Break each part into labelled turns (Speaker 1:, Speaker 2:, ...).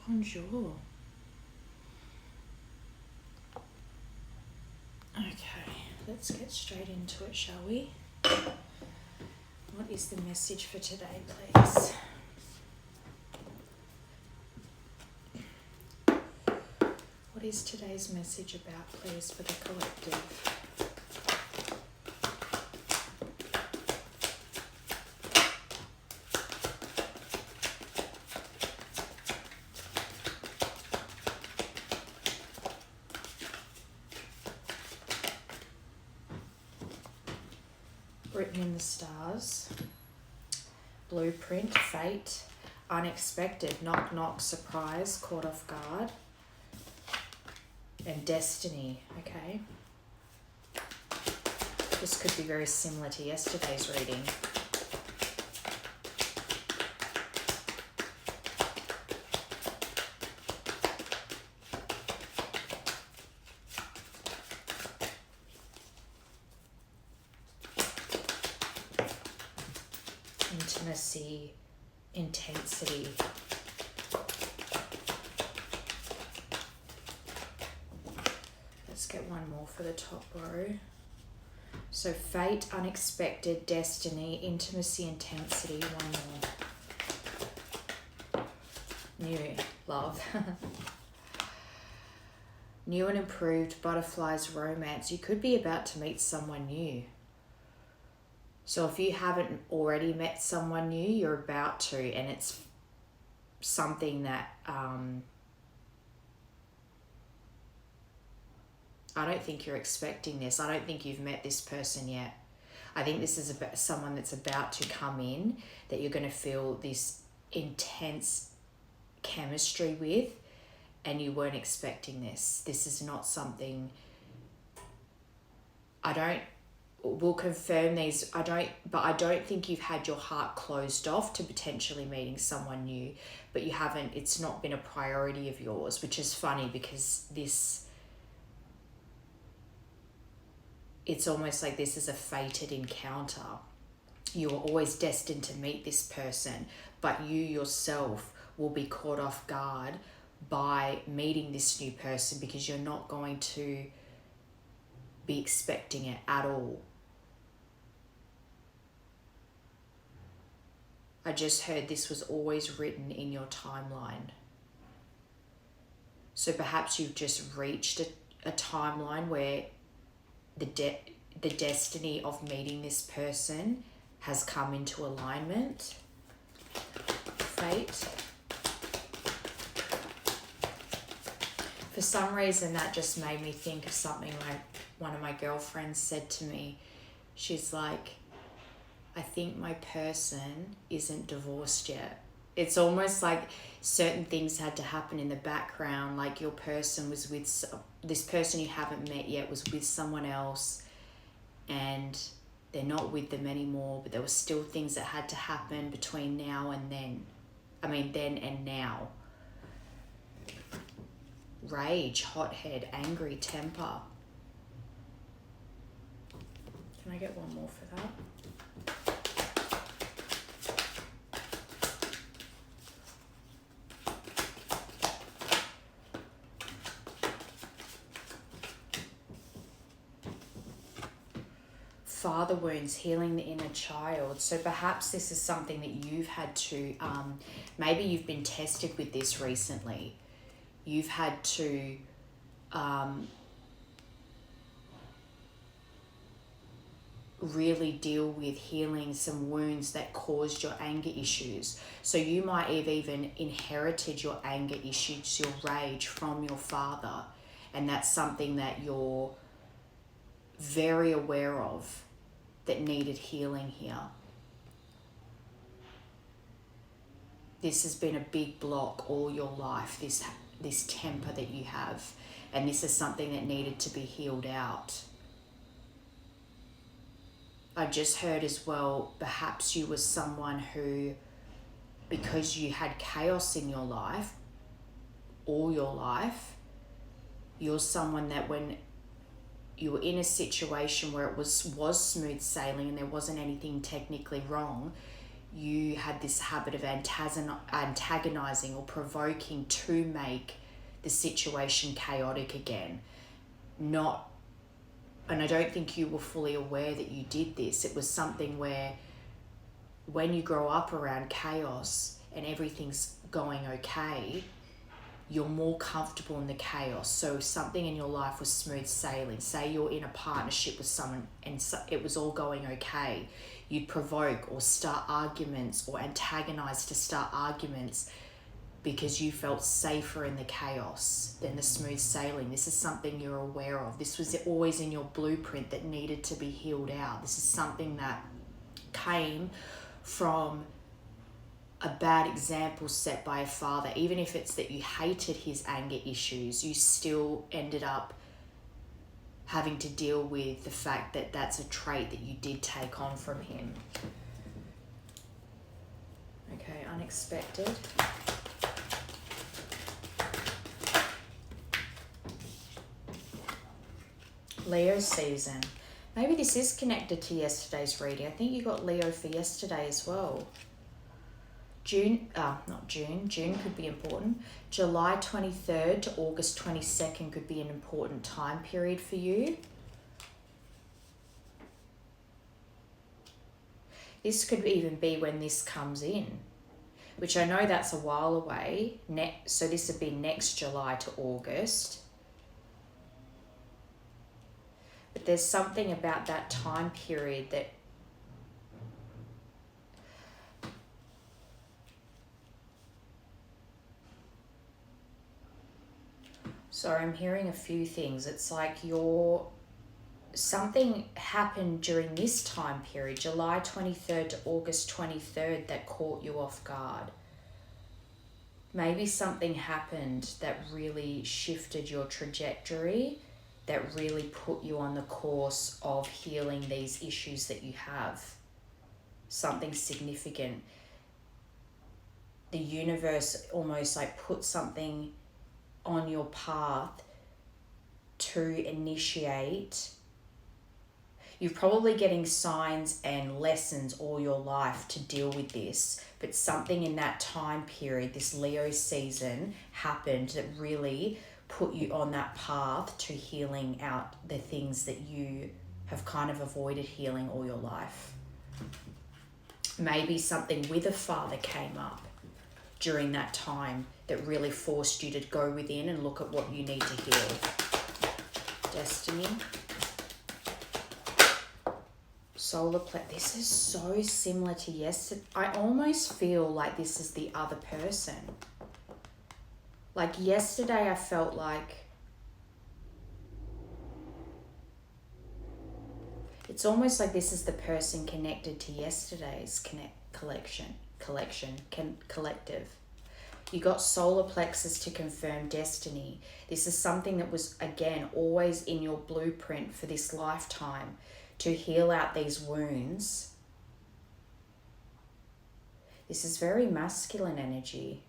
Speaker 1: Bonjour. Okay, let's get straight into it, shall we? What is the message for today, please? What is today's message about, please, for the collective? Written in the stars. Blueprint, fate, unexpected, knock knock, surprise, caught off guard. And destiny, okay? This could be very similar to yesterday's reading. Intimacy, intensity. Let's get one more for the top row. So fate, unexpected, destiny, intimacy, intensity. One more. New, love. New and improved, butterflies, romance. You could be about to meet someone new. So if you haven't already met someone new, you're about to, and it's something that I don't think you're expecting this. I don't think you've met this person yet. I think this is about someone that's about to come in that you're going to feel this intense chemistry with, and you weren't expecting this. This is not something... We'll confirm these. I don't think you've had your heart closed off to potentially meeting someone new, but you haven't, it's not been a priority of yours, which is funny because it's almost like this is a fated encounter. You are always destined to meet this person, but you yourself will be caught off guard by meeting this new person because you're not going to be expecting it at all. I just heard this was always written in your timeline. So perhaps you've just reached a timeline where the destiny of meeting this person has come into alignment. Fate. For some reason, that just made me think of something like one of my girlfriends said to me. She's like, I think my person isn't divorced yet. It's almost like certain things had to happen in the background, like your person was with, this person you haven't met yet was with someone else and they're not with them anymore, but there were still things that had to happen between now and then. Then and now. Rage, hothead, angry, temper. Can I get one more for that? Father wounds, healing the inner child. So perhaps this is something that you've had to, maybe you've been tested with this recently. You've had to really deal with healing some wounds that caused your anger issues. So you might have even inherited your anger issues, your rage from your father. And that's something that you're very aware of that needed healing here. This has been a big block all your life, this temper that you have, and this is something that needed to be healed out. I just heard as well, perhaps you were someone who, because you had chaos in your life, all your life, you're someone that when you were in a situation where it was smooth sailing and there wasn't anything technically wrong, you had this habit of antagonizing or provoking to make the situation chaotic again. And I don't think you were fully aware that you did this. It was something where when you grow up around chaos and everything's going okay, you're more comfortable in the chaos. So if something in your life was smooth sailing, say you're in a partnership with someone and it was all going okay, you'd provoke or start arguments or antagonize to start arguments because you felt safer in the chaos than the smooth sailing. This is something you're aware of. This was always in your blueprint that needed to be healed out. This is something that came from a bad example set by a father. Even if it's that you hated his anger issues, you still ended up having to deal with the fact that that's a trait that you did take on from him. Okay, unexpected. Leo season. Maybe this is connected to yesterday's reading. I think you got Leo for yesterday as well. June could be important. July 23rd to August 22nd could be an important time period for you. This could even be when this comes in, which I know that's a while away. So this would be next July to August. But there's something about that time period that sorry, I'm hearing a few things. It's like something happened during this time period, July 23rd to August 23rd, that caught you off guard. Maybe something happened that really shifted your trajectory, that really put you on the course of healing these issues that you have. Something significant. The universe almost like put something on your path to initiate. You're probably getting signs and lessons all your life to deal with this, but something in that time period, this Leo season, happened that really put you on that path to healing out the things that you have kind of avoided healing all your life. Maybe something with a father came up during that time that really forced you to go within and look at what you need to heal. Destiny. Solar plexus. This is so similar to yesterday. I almost feel like this is the other person. Like yesterday I felt like it's almost like this is the person connected to yesterday's collective. You got solar plexus to confirm destiny. This is something that was, again, always in your blueprint for this lifetime to heal out these wounds. This is very masculine energy.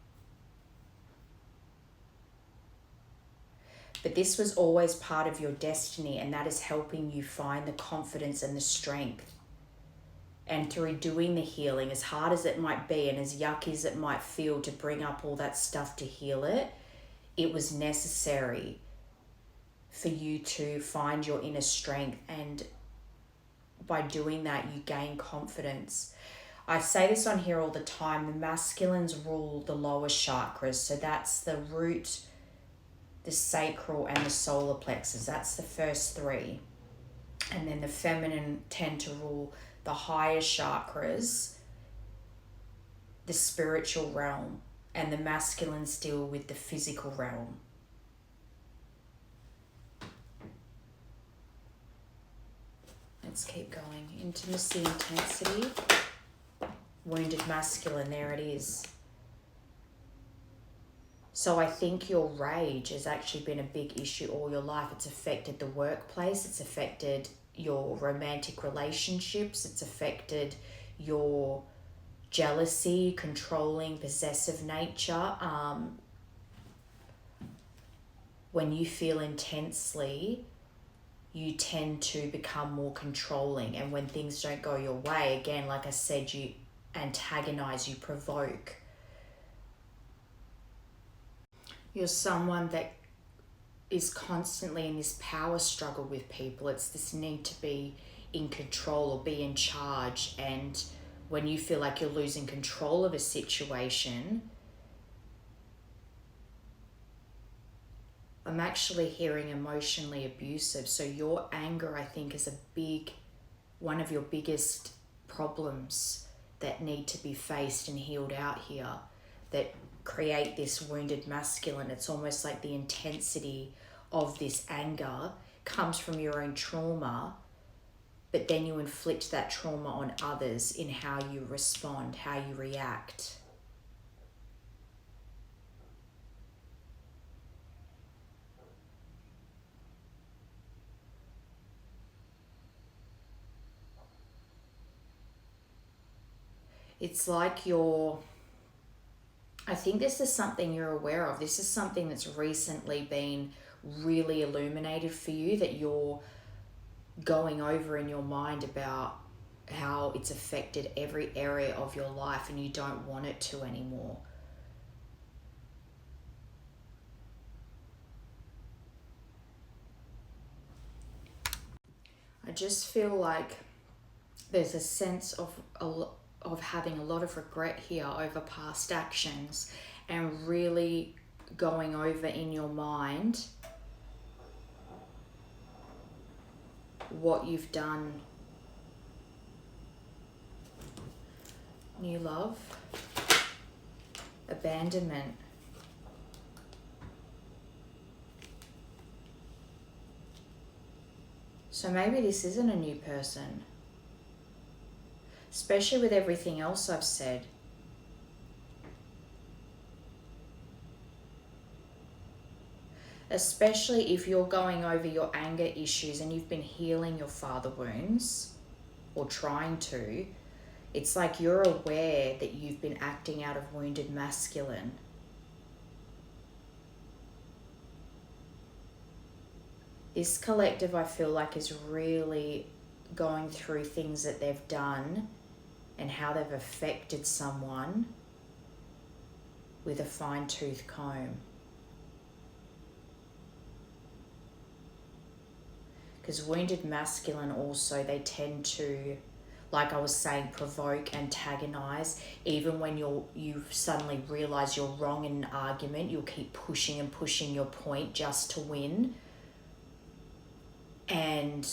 Speaker 1: But this was always part of your destiny, and that is helping you find the confidence and the strength. And through doing the healing, as hard as it might be and as yucky as it might feel to bring up all that stuff to heal it, it was necessary for you to find your inner strength. And by doing that, you gain confidence. I say this on here all the time. The masculines rule the lower chakras. So that's the root, the sacral, and the solar plexus. That's the first three. And then the feminine tend to rule the higher chakras, the spiritual realm, and the masculines deal with the physical realm. Let's keep going. Intimacy, intensity, wounded masculine, there it is. So I think your rage has actually been a big issue all your life. It's affected the workplace, it's affected your romantic relationships, it's affected your jealousy, controlling, possessive nature. When you feel intensely, you tend to become more controlling, and when things don't go your way, again, like I said, antagonize, you provoke. You're someone that is constantly in this power struggle with people. It's this need to be in control or be in charge. And when you feel like you're losing control of a situation, I'm actually hearing emotionally abusive. So your anger, I think, is one of your biggest problems that need to be faced and healed out here, that create this wounded masculine. It's almost like the intensity of this anger comes from your own trauma, but then you inflict that trauma on others in how you respond, how you react. It's like I think this is something you're aware of. This is something that's recently been really illuminated for you, that you're going over in your mind about how it's affected every area of your life and you don't want it to anymore. I just feel like there's a sense of having a lot of regret here over past actions, and really going over in your mind what you've done. New love, abandonment. So maybe this isn't a new person, especially with everything else I've said. Especially if you're going over your anger issues and you've been healing your father wounds, or trying to. It's like you're aware that you've been acting out of wounded masculine. This collective, I feel like, is really going through things that they've done and how they've affected someone with a fine-tooth comb. Because wounded masculine also, they tend to, like I was saying, provoke, antagonize. Even when you suddenly realize you're wrong in an argument, you'll keep pushing and pushing your point just to win. And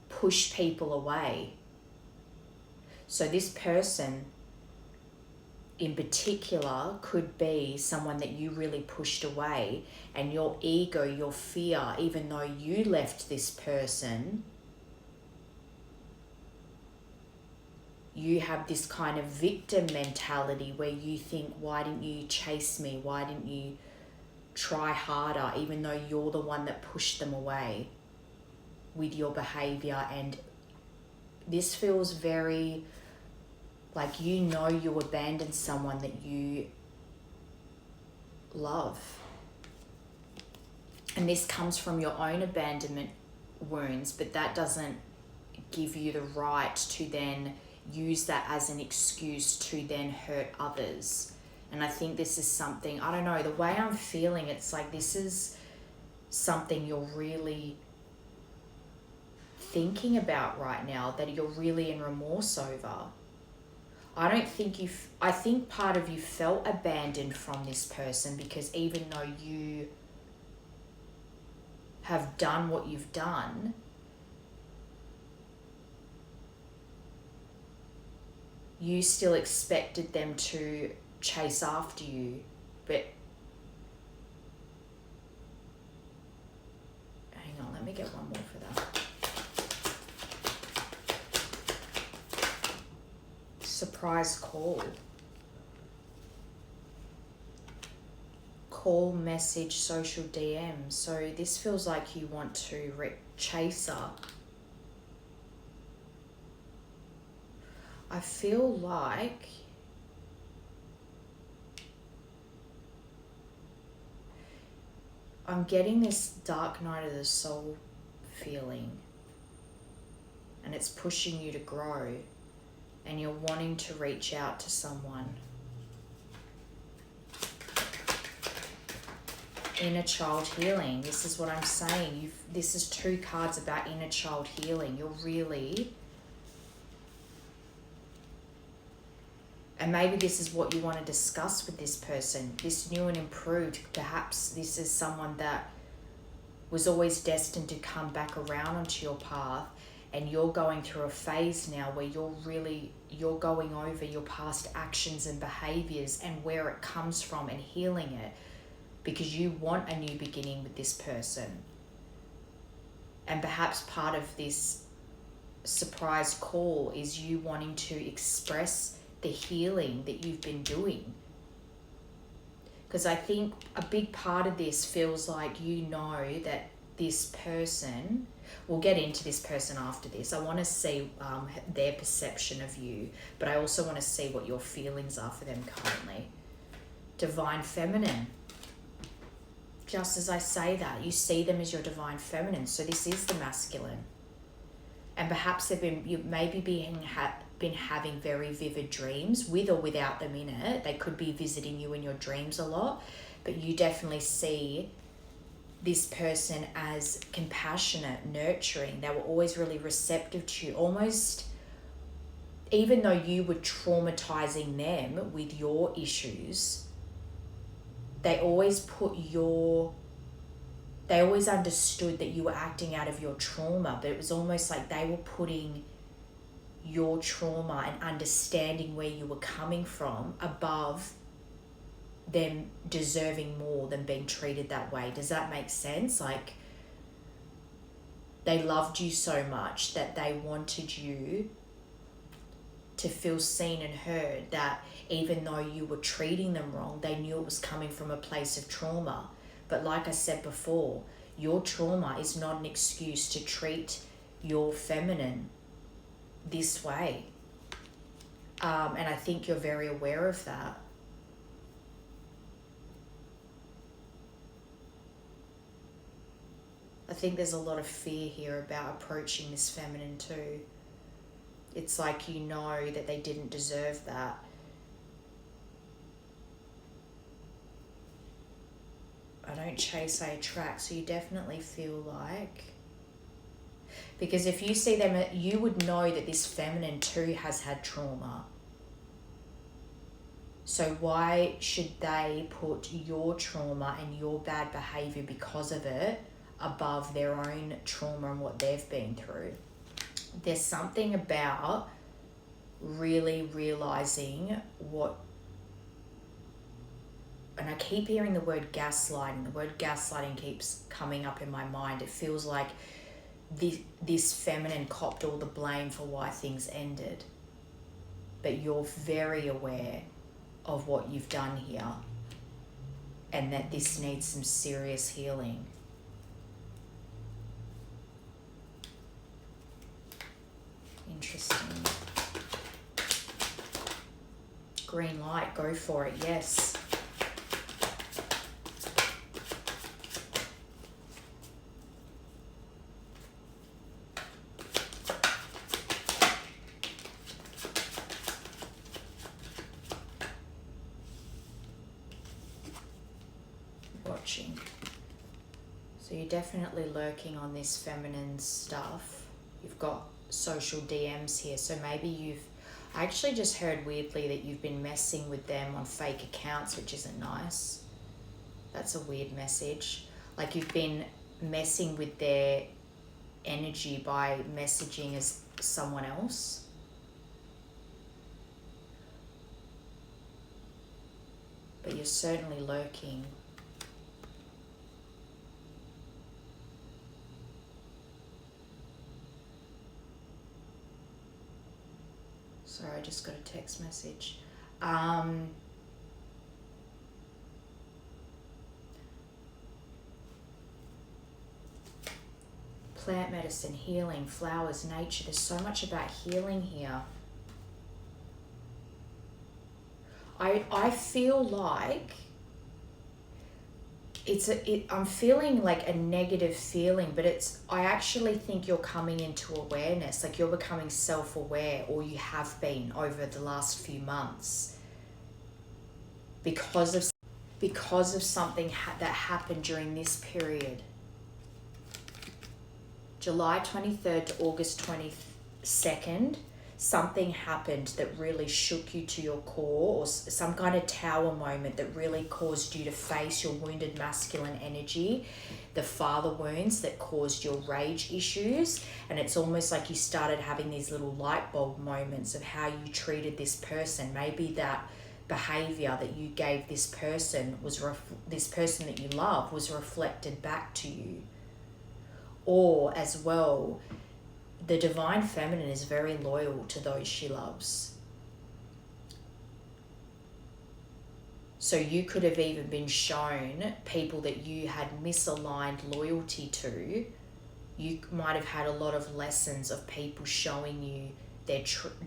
Speaker 1: push people away. So this person in particular could be someone that you really pushed away, and your ego, your fear, even though you left this person, you have this kind of victim mentality where you think, why didn't you chase me? Why didn't you try harder? Even though you're the one that pushed them away with your behavior. And this feels very like you abandoned someone that you love. And this comes from your own abandonment wounds, but that doesn't give you the right to then use that as an excuse to then hurt others. And I think this is something, I don't know, the way I'm feeling, it's like this is something you're really thinking about right now, that you're really in remorse over. I think part of you felt abandoned from this person, because even though you have done what you've done, you still expected them to chase after you. But hang on, let me get one more for that. Surprise call. Call, message, social DM. So this feels like you want to chase her. I feel like I'm getting this dark night of the soul feeling, and it's pushing you to grow. and you're wanting to reach out to someone. Inner child healing. This is what I'm saying. This is 2 cards about inner child healing. You're really... And maybe this is what you want to discuss with this person. This new and improved. Perhaps this is someone that was always destined to come back around onto your path, and you're going through a phase now where you're going over your past actions and behaviors and where it comes from and healing it, because you want a new beginning with this person. And perhaps part of this surprise call is you wanting to express the healing that you've been doing. Because I think a big part of this feels like you know that this person, we'll get into this person after this. I want to see their perception of you, but I also want to see what your feelings are for them currently. Divine Feminine. Just as I say that, you see them as your Divine Feminine. So this is the masculine. And perhaps you maybe been having very vivid dreams with or without them in it. They could be visiting you in your dreams a lot, but you definitely see this person as compassionate, nurturing. They were always really receptive to you, almost even though you were traumatizing them with your issues. They always understood that you were acting out of your trauma, but it was almost like they were putting your trauma and understanding where you were coming from above them deserving more than being treated that way. Does that make sense? Like, they loved you so much that they wanted you to feel seen and heard, that even though you were treating them wrong, they knew it was coming from a place of trauma. But like I said before, your trauma is not an excuse to treat your feminine this way. And I think you're very aware of that. I think there's a lot of fear here about approaching this feminine too. It's like you know that they didn't deserve that. I don't chase, I attract. So you definitely feel like... Because if you see them, you would know that this feminine too has had trauma. So why should they put your trauma and your bad behavior because of it above their own trauma and what they've been through? There's something about really realizing what... And I keep hearing the word gaslighting. The word gaslighting keeps coming up in my mind. It feels like this feminine copped all the blame for why things ended. But you're very aware of what you've done here and that this needs some serious healing. Interesting. Green light, go for it, yes. Watching. So you're definitely lurking on this feminine stuff. You've got social DMs here, so maybe I actually just heard weirdly that you've been messing with them on fake accounts, which isn't nice. That's a weird message. Like you've been messing with their energy by messaging as someone else. But you're certainly lurking. Sorry, I just got a text message. Plant medicine, healing, flowers, nature. There's so much about healing here. I feel like I'm feeling like a negative feeling, but I actually think you're coming into awareness, like you're becoming self-aware, or you have been over the last few months because of something that happened during this period. July 23rd to August 22nd, something happened that really shook you to your core, or some kind of tower moment that really caused you to face your wounded masculine energy, the father wounds that caused your rage issues. And it's almost like you started having these little light bulb moments of how you treated this person. Maybe that behavior that you gave this person this person that you love was reflected back to you. Or as well, the divine feminine is very loyal to those she loves. So you could have even been shown people that you had misaligned loyalty to. You might have had a lot of lessons of people showing you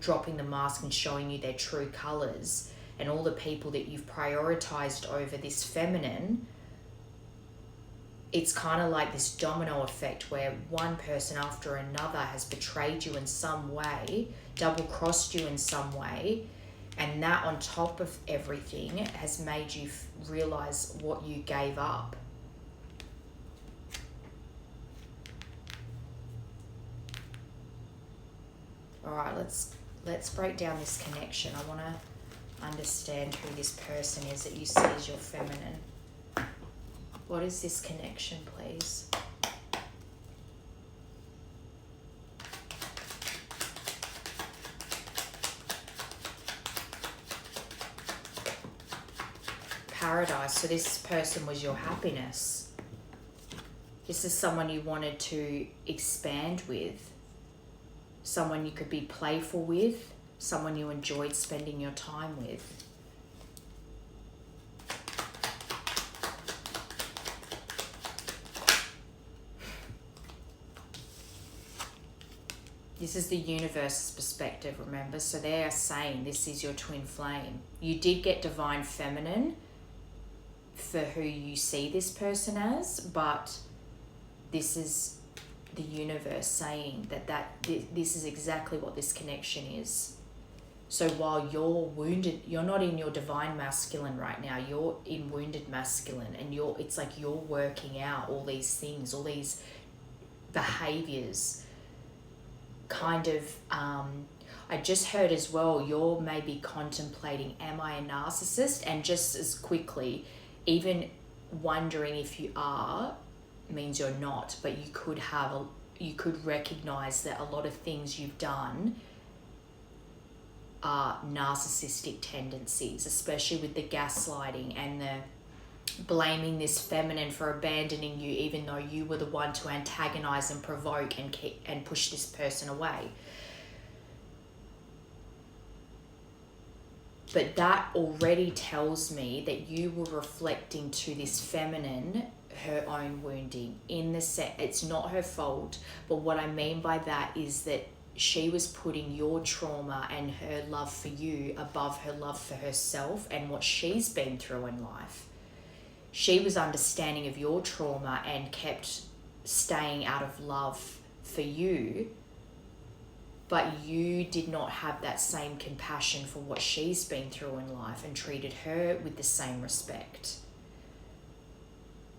Speaker 1: dropping the mask and showing you their true colors. And all the people that you've prioritized over this feminine, it's kind of like this domino effect where one person after another has betrayed you in some way, double-crossed you in some way, and that on top of everything has made you realize what you gave up. All right, let's break down this connection. I want to understand who this person is that you see as your feminine. What is this connection, please? Paradise. So this person was your happiness. This is someone you wanted to expand with. Someone you could be playful with. Someone you enjoyed spending your time with. This is the universe's perspective, remember? So they are saying this is your twin flame. You did get divine feminine for who you see this person as, but this is the universe saying that this is exactly what this connection is. So while you're wounded, you're not in your divine masculine right now, you're in wounded masculine, and it's like you're working out all these things, all these behaviors. Kind of, I just heard as well, you're maybe contemplating, am I a narcissist? And just as quickly, even wondering if you are means you're not, but you could recognize that a lot of things you've done are narcissistic tendencies, especially with the gaslighting and the blaming this feminine for abandoning you, even though you were the one to antagonize and provoke and push this person away. But that already tells me that you were reflecting to this feminine her own wounding. It's not her fault, but what I mean by that is that she was putting your trauma and her love for you above her love for herself and what she's been through in life. She was understanding of your trauma and kept staying out of love for you, but you did not have that same compassion for what she's been through in life and treated her with the same respect.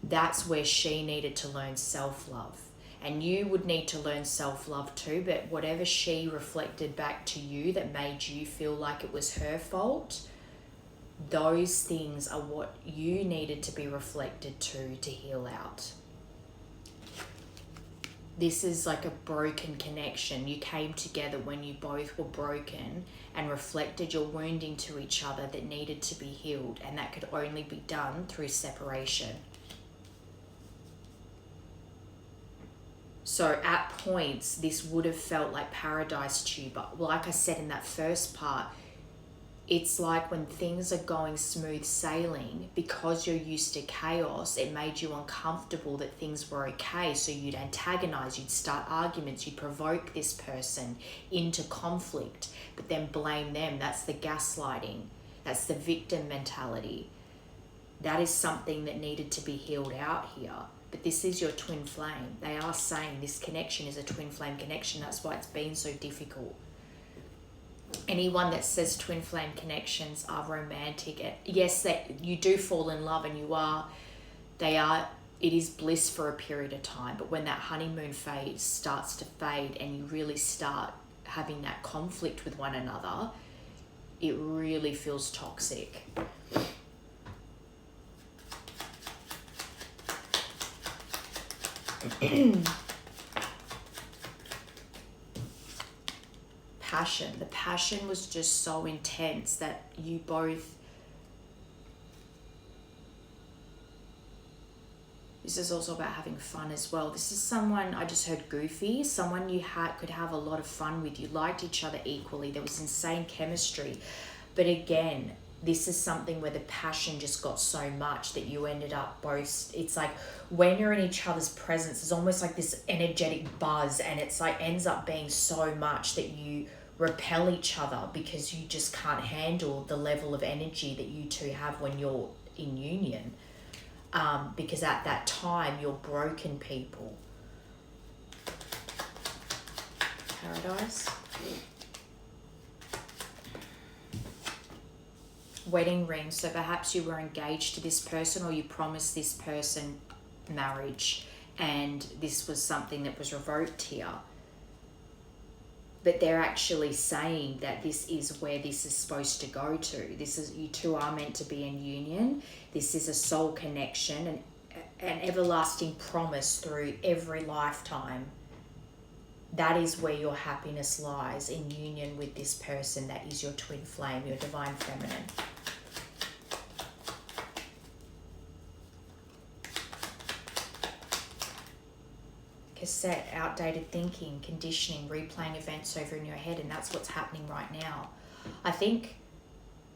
Speaker 1: That's where she needed to learn self-love. And you would need to learn self-love too, but whatever she reflected back to you that made you feel like it was her fault, those things are what you needed to be reflected to heal out. This is like a broken connection. You came together when you both were broken and reflected your wounding to each other that needed to be healed, and that could only be done through separation. So at points, this would have felt like paradise to you. But like I said in that first part, it's like when things are going smooth sailing, because you're used to chaos, it made you uncomfortable that things were okay. So you'd antagonize, you'd start arguments, you'd provoke this person into conflict, but then blame them. That's the gaslighting. That's the victim mentality. that is something that needed to be healed out here. But this is your twin flame. They are saying this connection is a twin flame connection. That's why it's been so difficult. Anyone that says twin flame connections are romantic, yes, that you do fall in love, and it is bliss for a period of time. But when that honeymoon phase starts to fade and you really start having that conflict with one another, it really feels toxic. Passion. The passion was just so intense that you both... This is also about having fun as well. This is someone, I just heard goofy, someone you could have a lot of fun with. You liked each other equally. There was insane chemistry. But again, this is something where the passion just got so much that you ended up both... It's like when you're in each other's presence, there's almost like this energetic buzz, and it's like ends up being so much that you repel each other because you just can't handle the level of energy that you two have when you're in union. Because at that time, you're broken people. Paradise. Wedding ring. So perhaps you were engaged to this person, or you promised this person marriage, and this was something that was revoked here. But they're actually saying that this is where this is supposed to go to. This is, you two are meant to be in union. This is a soul connection, and an everlasting promise through every lifetime. That is where your happiness lies, in union with this person that is your twin flame, your divine feminine. Cassette, outdated thinking, conditioning, replaying events over in your head, and that's what's happening right now. I think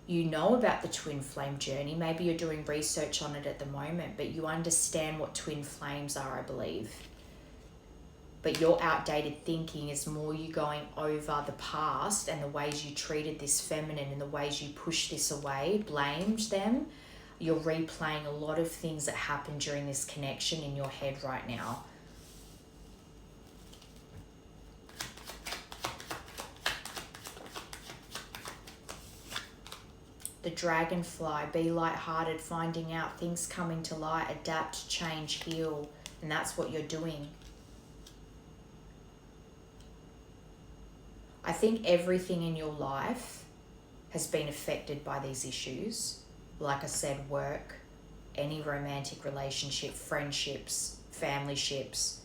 Speaker 1: you know about the twin flame journey. Maybe you're doing research on it at the moment, but you understand what twin flames are, I believe. But your outdated thinking is more you going over the past and the ways you treated this feminine and the ways you pushed this away, blamed them. You're replaying a lot of things that happened during this connection in your head right now. The dragonfly, be lighthearted, finding out, things coming to light, adapt, change, heal. And that's what you're doing. I think everything in your life has been affected by these issues. Like I said, work, any romantic relationship, friendships, family ships.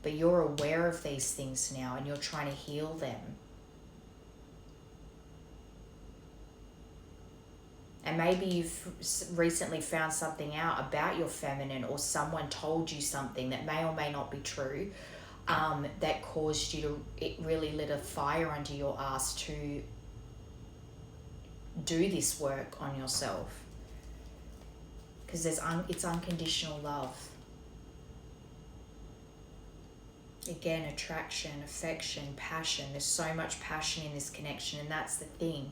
Speaker 1: But you're aware of these things now and you're trying to heal them. And maybe you've recently found something out about your feminine, or someone told you something that may or may not be true, that caused you to, it really lit a fire under your ass to do this work on yourself. Because it's unconditional love. Again, attraction, affection, passion. There's so much passion in this connection, and that's the thing.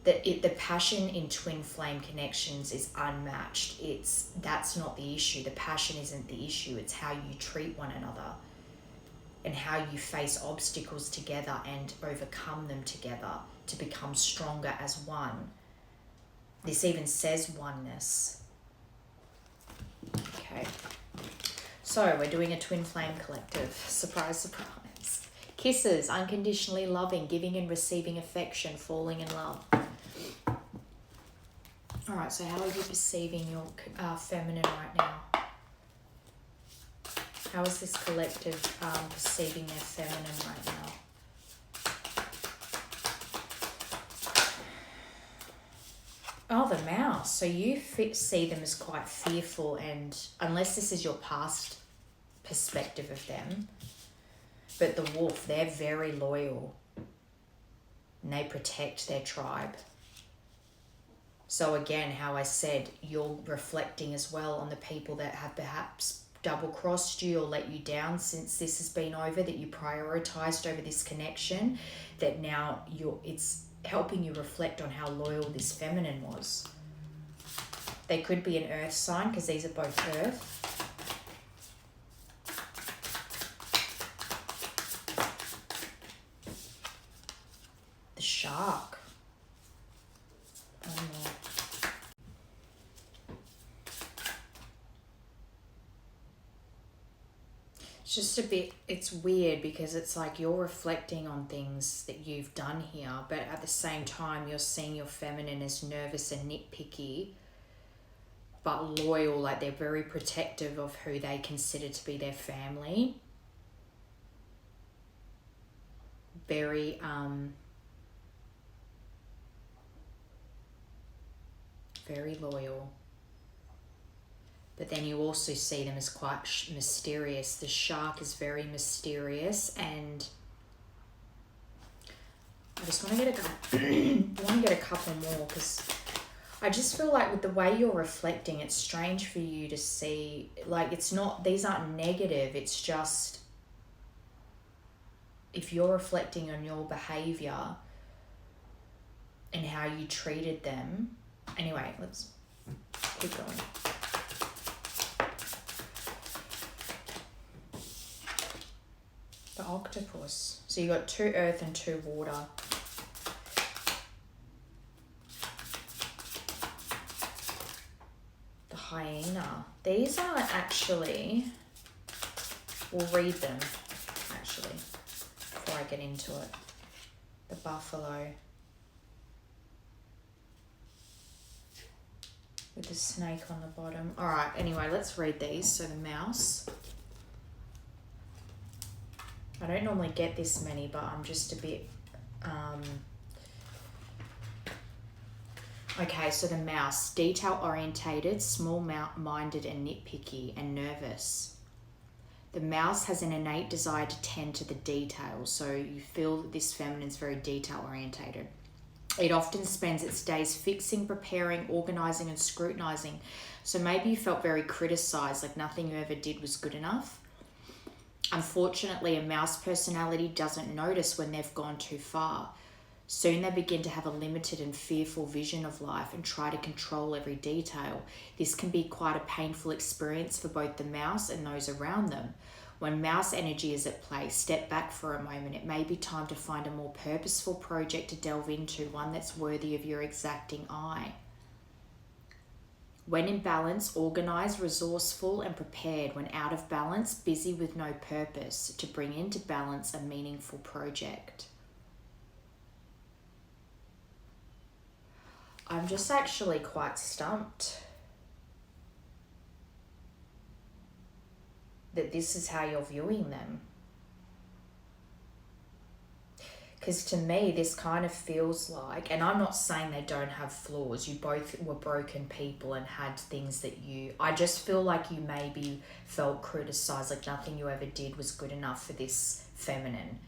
Speaker 1: The passion in twin flame connections is unmatched. That's not the issue. The passion isn't the issue. It's how you treat one another and how you face obstacles together and overcome them together to become stronger as one. This even says oneness. Okay. So we're doing a twin flame collective. Surprise, surprise. Kisses, unconditionally loving, giving and receiving affection, falling in love. All right, so how are you perceiving your feminine right now? How is this collective perceiving their feminine right now? Oh, the mouse. So you see them as quite fearful, and unless this is your past perspective of them, but the wolf, they're very loyal and they protect their tribe. So again, how I said, you're reflecting as well on the people that have perhaps double-crossed you or let you down since this has been over, that you prioritized over this connection, that now it's helping you reflect on how loyal this feminine was. They could be an earth sign because these are both earth. The shark. Oh no. It's just a bit, it's weird because it's like you're reflecting on things that you've done here, but at the same time you're seeing your feminine as nervous and nitpicky, but loyal, like they're very protective of who they consider to be their family. Very, very loyal. But then you also see them as quite mysterious. The shark is very mysterious, and I just want to get a couple more because I just feel like with the way you're reflecting, it's strange for you to see, like it's not, these aren't negative, it's just if you're reflecting on your behavior and how you treated them. Anyway, let's keep going. The octopus. So you got 2 earth and 2 water. The hyena. These are actually, we'll read them actually before I get into it. The buffalo. With the snake on the bottom. All right, anyway, let's read these. So the mouse. I don't normally get this many, but I'm just a bit... Okay, so the mouse. Detail-orientated, small-minded and nitpicky and nervous. The mouse has an innate desire to tend to the details, so you feel that this feminine is very detail-orientated. It often spends its days fixing, preparing, organising and scrutinising. So maybe you felt very criticised, like nothing you ever did was good enough. Unfortunately, a mouse personality doesn't notice when they've gone too far. Soon they begin to have a limited and fearful vision of life and try to control every detail. This can be quite a painful experience for both the mouse and those around them. When mouse energy is at play, step back for a moment. It may be time to find a more purposeful project to delve into, one that's worthy of your exacting eye. When in balance, organised, resourceful and prepared. When out of balance, busy with no purpose, to bring into balance a meaningful project. I'm just actually quite stumped that this is how you're viewing them. Because to me, this kind of feels like, and I'm not saying they don't have flaws, you both were broken people and had things that I just feel like you maybe felt criticised, like nothing you ever did was good enough for this feminine.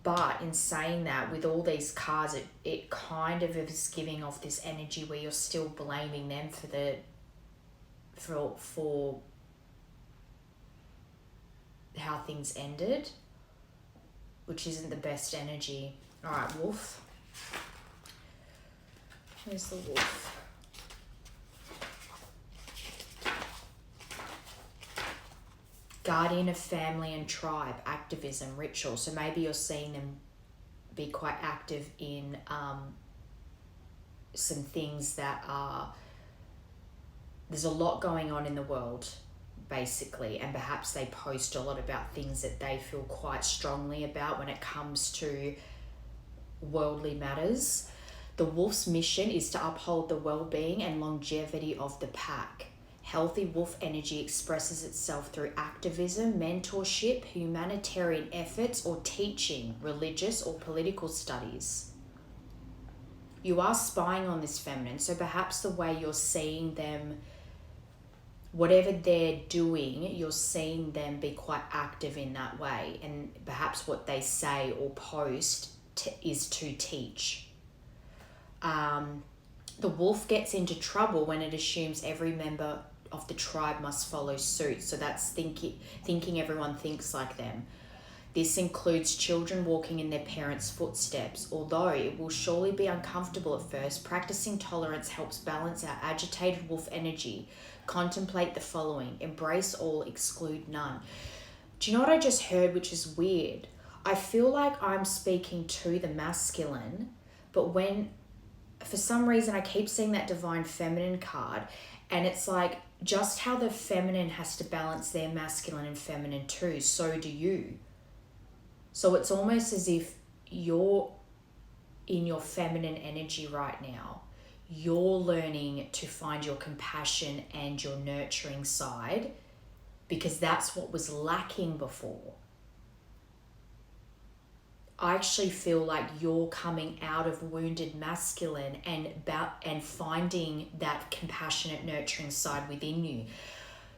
Speaker 1: But in saying that, with all these cards, it kind of is giving off this energy where you're still blaming them for how things ended, which isn't the best energy. All right, wolf. Where's the wolf? Guardian of family and tribe, activism, ritual. So maybe you're seeing them be quite active in some things that are... There's a lot going on in the world, basically, and perhaps they post a lot about things that they feel quite strongly about when it comes to worldly matters. The wolf's mission is to uphold the well-being and longevity of the pack. Healthy wolf energy expresses itself through activism, mentorship, humanitarian efforts, or teaching, religious or political studies. You are spying on this feminine, so perhaps the way you're seeing them, whatever they're doing, you're seeing them be quite active in that way, and perhaps what they say or post is to teach. The wolf gets into trouble when it assumes every member of the tribe must follow suit. So that's thinking everyone thinks like them. This includes children walking in their parents' footsteps. Although it will surely be uncomfortable at first, practicing tolerance helps balance our agitated wolf energy. Contemplate the following: embrace all, exclude none. Do you know what I just heard, which is weird? I feel like I'm speaking to the masculine, but when, for some reason, I keep seeing that divine feminine card, and it's like, just how the feminine has to balance their masculine and feminine too, so do you. So it's almost as if you're in your feminine energy right now. You're learning to find your compassion and your nurturing side, because that's what was lacking before. I actually feel like you're coming out of wounded masculine and finding that compassionate, nurturing side within you.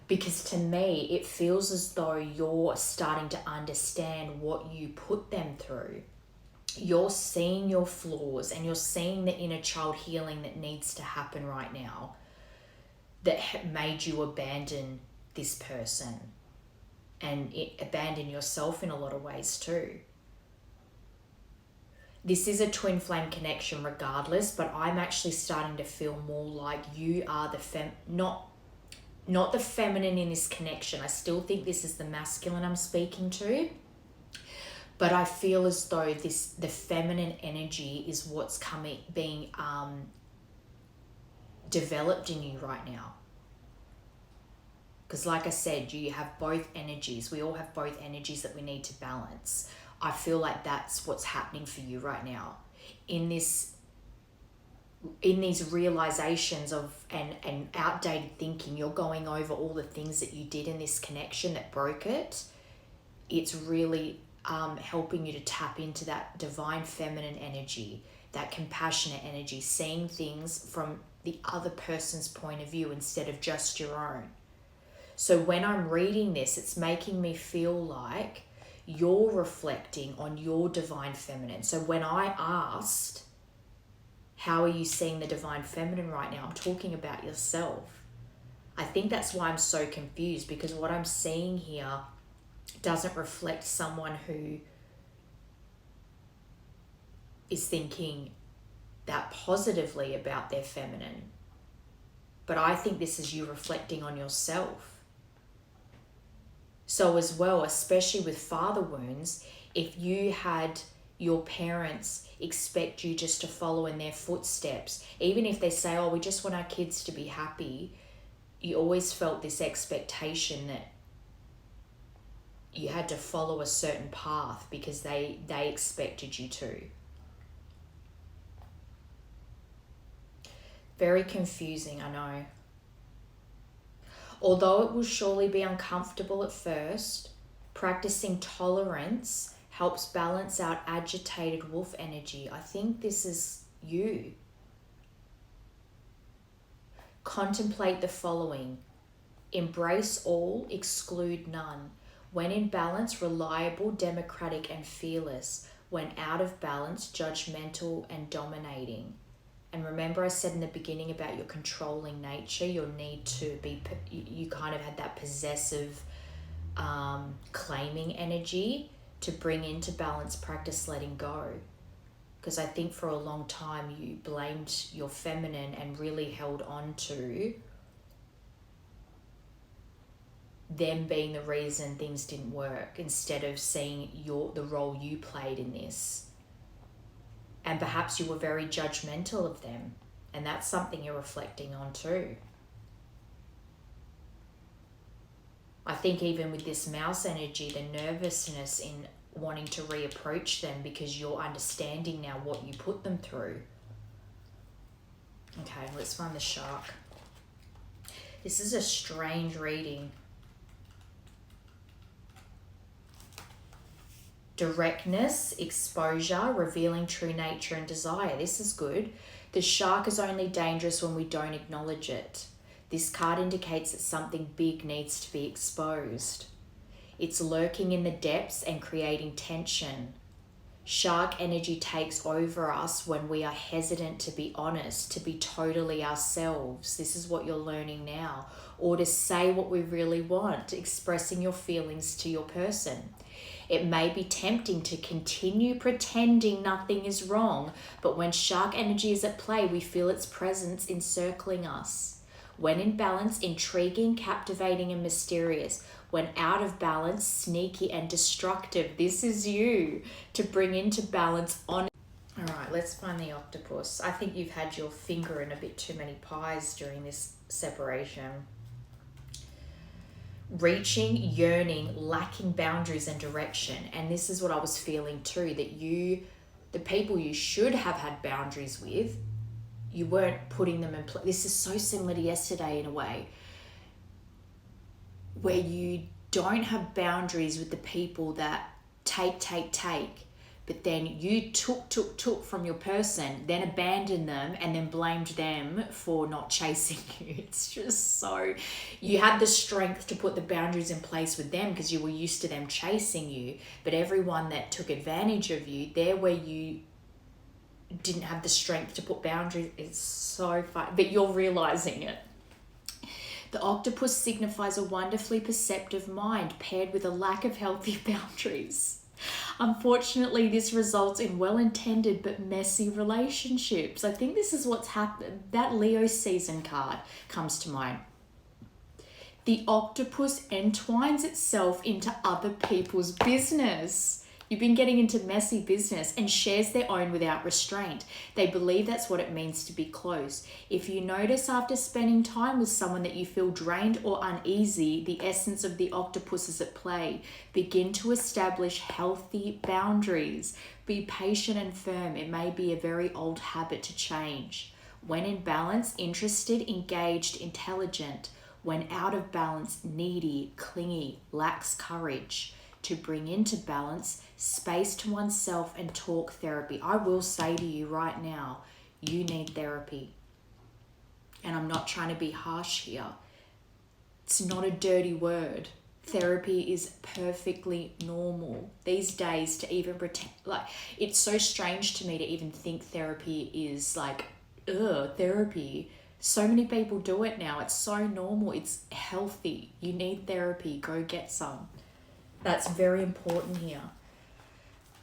Speaker 1: Because to me, it feels as though you're starting to understand what you put them through. You're seeing your flaws and you're seeing the inner child healing that needs to happen right now that made you abandon this person and abandon yourself in a lot of ways too. This is a twin flame connection regardless, but I'm actually starting to feel more like you are the not the feminine in this connection. I still think this is the masculine I'm speaking to, but I feel as though the feminine energy is what's being developed in you right now. Because like I said, you have both energies. We all have both energies that we need to balance. I feel like that's what's happening for you right now in these realizations of and outdated thinking. You're going over all the things that you did in this connection that broke it. It's really helping you to tap into that divine feminine energy, that compassionate energy, seeing things from the other person's point of view instead of just your own. So when I'm reading this, it's making me feel like you're reflecting on your divine feminine. So when I asked, how are you seeing the divine feminine right now? I'm talking about yourself. I think that's why I'm so confused, because what I'm seeing here doesn't reflect someone who is thinking that positively about their feminine. But I think this is you reflecting on yourself. So as well, especially with father wounds, if you had your parents expect you just to follow in their footsteps, even if they say, oh, we just want our kids to be happy, you always felt this expectation that you had to follow a certain path because they expected you to. Very confusing, I know. Although it will surely be uncomfortable at first, practicing tolerance helps balance out agitated wolf energy. I think this is you. Contemplate the following: embrace all, exclude none. When in balance, reliable, democratic, and fearless. When out of balance, judgmental and dominating. And remember I said in the beginning about your controlling nature, your need to be, you kind of had that possessive, claiming energy. To bring into balance, practice letting go. Because I think for a long time you blamed your feminine and really held on to them being the reason things didn't work, instead of seeing the role you played in this. And perhaps you were very judgmental of them, and that's something you're reflecting on too. I think even with this mouse energy, the nervousness in wanting to reapproach them because you're understanding now what you put them through. Okay, let's find the shark. This is a strange reading. Directness, exposure, revealing true nature and desire. This is good. The shark is only dangerous when we don't acknowledge it. This card indicates that something big needs to be exposed. It's lurking in the depths and creating tension. Shark energy takes over us when we are hesitant to be honest, to be totally ourselves. This is what you're learning now. Or to say what we really want, expressing your feelings to your person. It may be tempting to continue pretending nothing is wrong, but when shark energy is at play, we feel its presence encircling us. When in balance, intriguing, captivating, and mysterious. When out of balance, sneaky and destructive. This is you to bring into balance on. All right, let's find the octopus. I think you've had your finger in a bit too many pies during this separation. Reaching, yearning, lacking boundaries and direction. And this is what I was feeling too, that the people you should have had boundaries with, you weren't putting them in place. This is so similar to yesterday in a way, where you don't have boundaries with the people that take, but then you took from your person, then abandoned them and then blamed them for not chasing you. It's just so, you had the strength to put the boundaries in place with them because you were used to them chasing you, but everyone that took advantage of you, there where you didn't have the strength to put boundaries, it's so fun, but you're realizing it. The octopus signifies a wonderfully perceptive mind paired with a lack of healthy boundaries. Unfortunately, this results in well-intended but messy relationships. I think this is what's happened. That Leo season card comes to mind. The octopus entwines itself into other people's business. You've been getting into messy business and shares their own without restraint. They believe that's what it means to be close. If you notice after spending time with someone that you feel drained or uneasy, the essence of the octopus is at play. Begin to establish healthy boundaries. Be patient and firm. It may be a very old habit to change. When in balance, interested, engaged, intelligent. When out of balance, needy, clingy, lacks courage. To bring into balance, space to oneself and talk therapy. I will say to you right now, you need therapy. And I'm not trying to be harsh here. It's not a dirty word. Therapy is perfectly normal. These days to even pretend, like, it's so strange to me to even think therapy is like, therapy. So many people do it now. It's so normal. It's healthy. You need therapy. Go get some. That's very important here.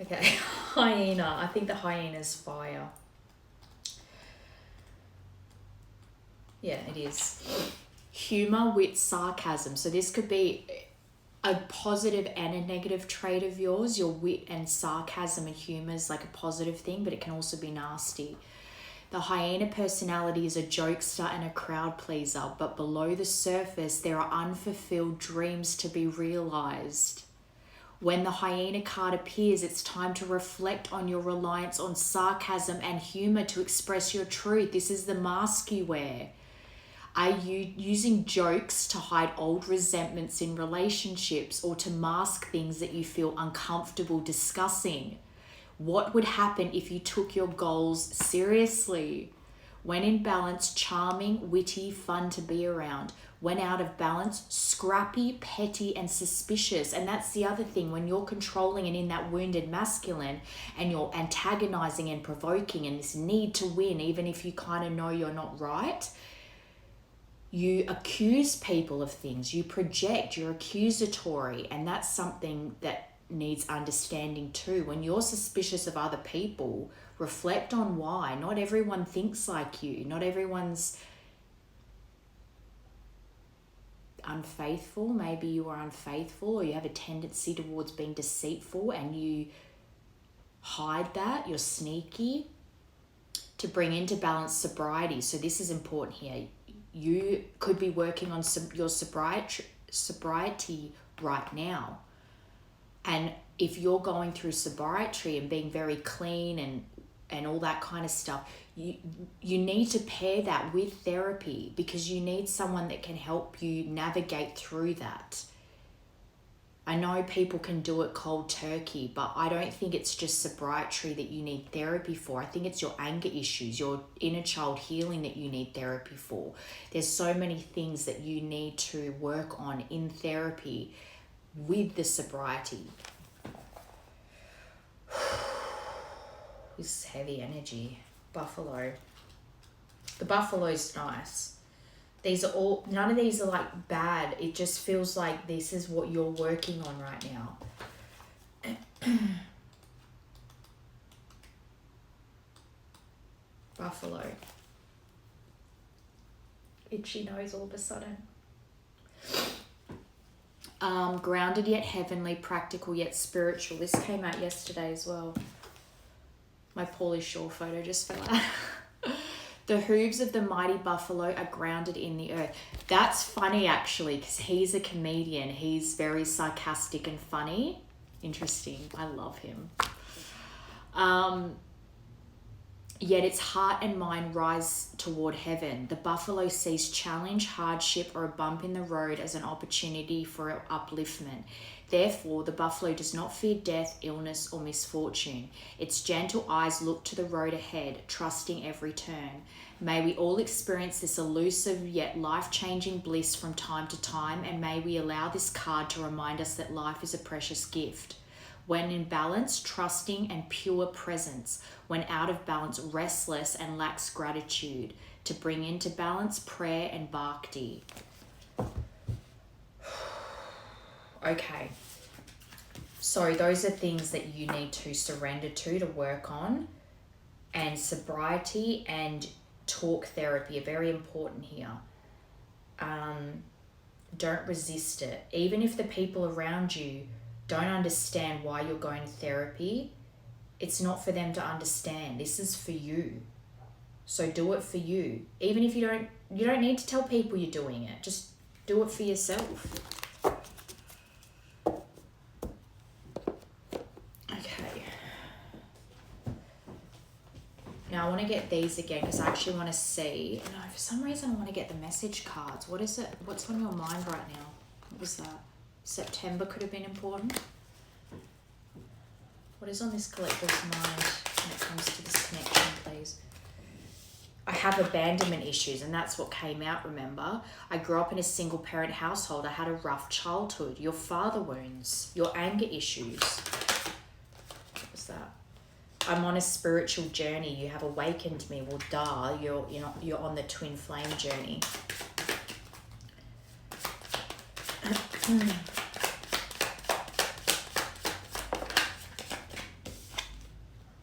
Speaker 1: Okay, hyena. I think the hyena's fire. Yeah, it is. Humor, wit, sarcasm. So this could be a positive and a negative trait of yours. Your wit and sarcasm and humor is like a positive thing, but it can also be nasty. The hyena personality is a jokester and a crowd pleaser, but below the surface, there are unfulfilled dreams to be realized. When the hyena card appears, it's time to reflect on your reliance on sarcasm and humor to express your truth. This is the mask you wear. Are you using jokes to hide old resentments in relationships or to mask things that you feel uncomfortable discussing? What would happen if you took your goals seriously? When in balance, charming, witty, fun to be around. When out of balance, scrappy, petty, and suspicious. And that's the other thing, when you're controlling and in that wounded masculine and you're antagonizing and provoking and this need to win, even if you kind of know you're not right, you accuse people of things, you project, you're accusatory, and that's something that needs understanding too. When you're suspicious of other people, reflect on why. Not everyone thinks like you. Not everyone's unfaithful. Maybe you are unfaithful or you have a tendency towards being deceitful and you hide that. You're sneaky. To bring into balance, sobriety. So this is important here. You could be working on your sobriety right now. And if you're going through sobriety and being very clean and all that kind of stuff, you need to pair that with therapy because you need someone that can help you navigate through that. I know people can do it cold turkey, but I don't think it's just sobriety that you need therapy for. I think it's your anger issues, your inner child healing that you need therapy for. There's so many things that you need to work on in therapy with the sobriety. This is heavy energy. Buffalo. The buffalo's nice. These are all, none of these are like bad. It just feels like this is what you're working on right now. Buffalo. Itchy nose all of a sudden. Grounded yet heavenly, practical yet spiritual. This came out yesterday as well. My Pauly Shore photo just fell out. The hooves of the mighty buffalo are grounded in the earth. That's funny, actually, because he's a comedian. He's very sarcastic and funny. Interesting. I love him. Yet its heart and mind rise toward heaven. The buffalo sees challenge, hardship, or a bump in the road as an opportunity for upliftment. Therefore, the buffalo does not fear death, illness, or misfortune. Its gentle eyes look to the road ahead, trusting every turn. May we all experience this elusive yet life-changing bliss from time to time, and may we allow this card to remind us that life is a precious gift. When in balance, trusting and pure presence. When out of balance, restless and lacks gratitude. To bring into balance, prayer and bhakti. Okay. So those are things that you need to surrender to work on. And sobriety and talk therapy are very important here. Don't resist it. Even if the people around you don't understand why you're going to therapy, it's not for them to understand. This is for you. So do it for you. Even if you don't need to tell people you're doing it. Just do it for yourself. Okay. Now I want to get these again because I actually want to see. No, for some reason I want to get the message cards. What is it? What's on your mind right now? What was that? September could have been important. What is on this collector's mind when it comes to this connection, please? I have abandonment issues, and that's what came out, remember? I grew up in a single parent household. I had a rough childhood. Your father wounds, your anger issues. What was that? I'm on a spiritual journey. You have awakened me. Well, duh, you're on the twin flame journey.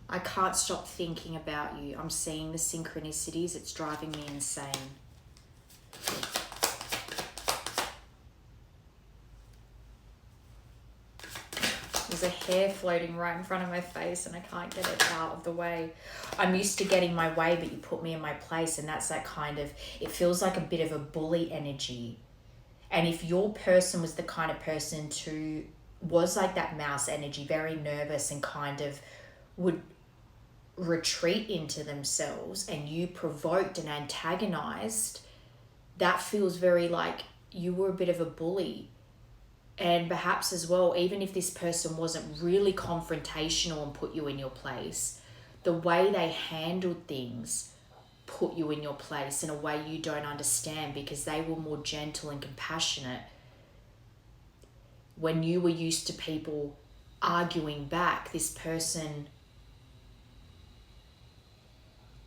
Speaker 1: I can't stop thinking about you. I'm seeing the synchronicities. It's driving me insane. There's a hair floating right in front of my face and I can't get it out of the way. I'm used to getting my way, but you put me in my place, and that's that kind of, it feels like a bit of a bully energy. And if your person was the kind of person who was like that mouse energy, very nervous and kind of would retreat into themselves, and you provoked and antagonized, that feels very like you were a bit of a bully. And perhaps as well, even if this person wasn't really confrontational and put you in your place, the way they handled things put you in your place in a way you don't understand, because they were more gentle and compassionate. When you were used to people arguing back, this person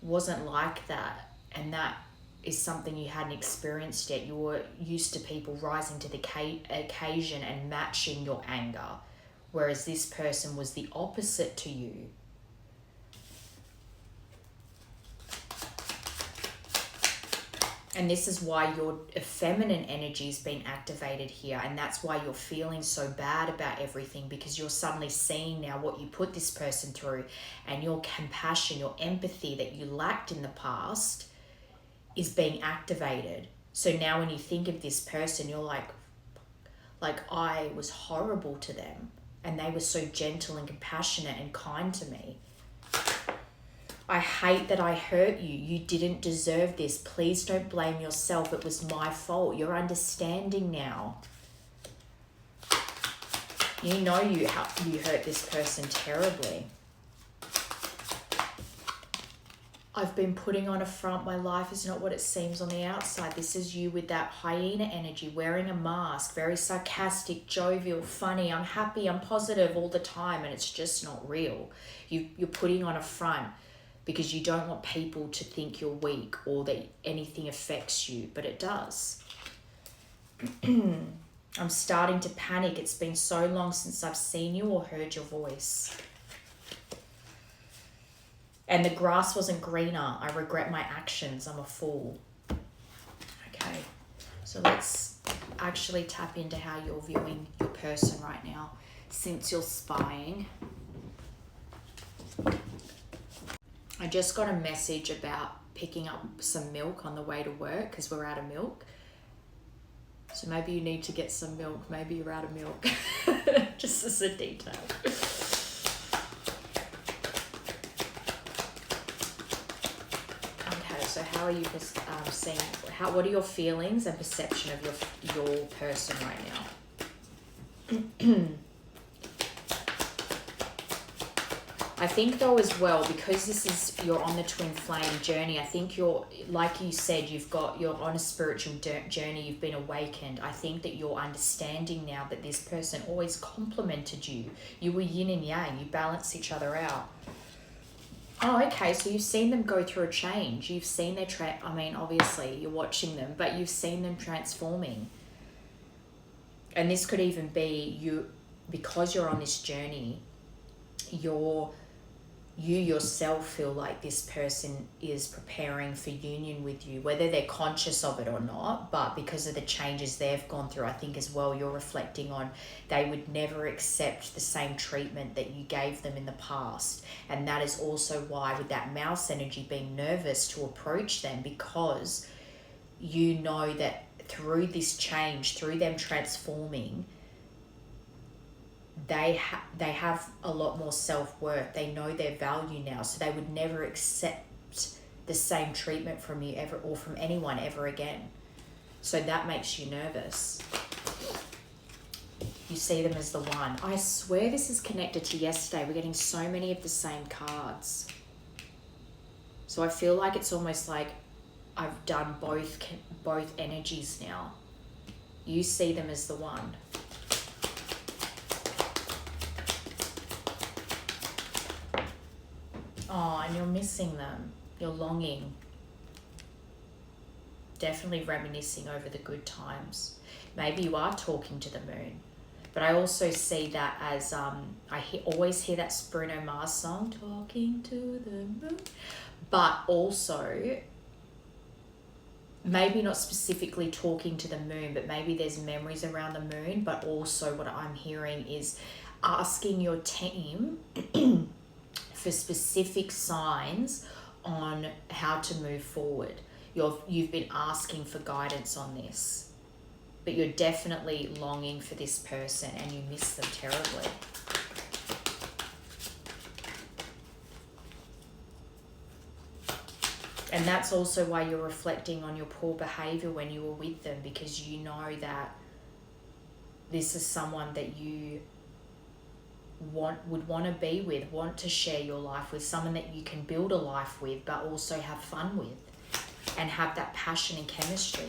Speaker 1: wasn't like that, and that is something you hadn't experienced yet. You were used to people rising to the occasion and matching your anger, whereas this person was the opposite to you. And this is why your feminine energy is being activated here, and that's why you're feeling so bad about everything, because you're suddenly seeing now what you put this person through, and your compassion, your empathy that you lacked in the past is being activated. So now when you think of this person, you're like I was horrible to them, and they were so gentle and compassionate and kind to me. I hate that I hurt you. You didn't deserve this. Please don't blame yourself. It was my fault. You're understanding now. You know you hurt this person terribly. I've been putting on a front. My life is not what it seems on the outside. This is you with that hyena energy, wearing a mask, very sarcastic, jovial, funny. I'm happy, I'm positive all the time, and it's just not real. You're putting on a front because you don't want people to think you're weak or that anything affects you, but it does. I'm starting to panic. It's been so long since I've seen you or heard your voice. And the grass wasn't greener. I regret my actions. I'm a fool. Okay, so let's actually tap into how you're viewing your person right now since you're spying. I just got a message about picking up some milk on the way to work because we're out of milk. So maybe you need to get some milk. Maybe you're out of milk. Just as a detail. Okay, so how are you seeing? What are your feelings and perception of your person right now? I think though as well, because you're on the twin flame journey, I think you're, like you said, you're on a spiritual journey, you've been awakened. I think that you're understanding now that this person always complemented you. You were yin and yang, you balance each other out. Oh, okay, so you've seen them go through a change. You've seen their, obviously you're watching them, but you've seen them transforming. And this could even be you, because you're on this journey, you yourself feel like this person is preparing for union with you, whether they're conscious of it or not, but because of the changes they've gone through, I think as well you're reflecting on they would never accept the same treatment that you gave them in the past. And that is also why, with that mouse energy, being nervous to approach them, because you know that through this change, through them transforming, they have a lot more self-worth. They know their value now, so they would never accept the same treatment from you ever, or from anyone ever again. So that makes you nervous. You see them as the one. I swear this is connected to yesterday. We're getting so many of the same cards. So I feel like it's almost like I've done both energies now. You see them as the one. Oh, and you're missing them. You're longing. Definitely reminiscing over the good times. Maybe you are talking to the moon. But I also see that as, always hear that Bruno Mars song, Talking to the Moon. But also, maybe not specifically talking to the moon, but maybe there's memories around the moon. But also what I'm hearing is asking your team for specific signs on how to move forward. You've been asking for guidance on this, but you're definitely longing for this person and you miss them terribly. And that's also why you're reflecting on your poor behavior when you were with them, because you know that this is someone that you would want to be with, want to share your life with, someone that you can build a life with, but also have fun with and have that passion and chemistry.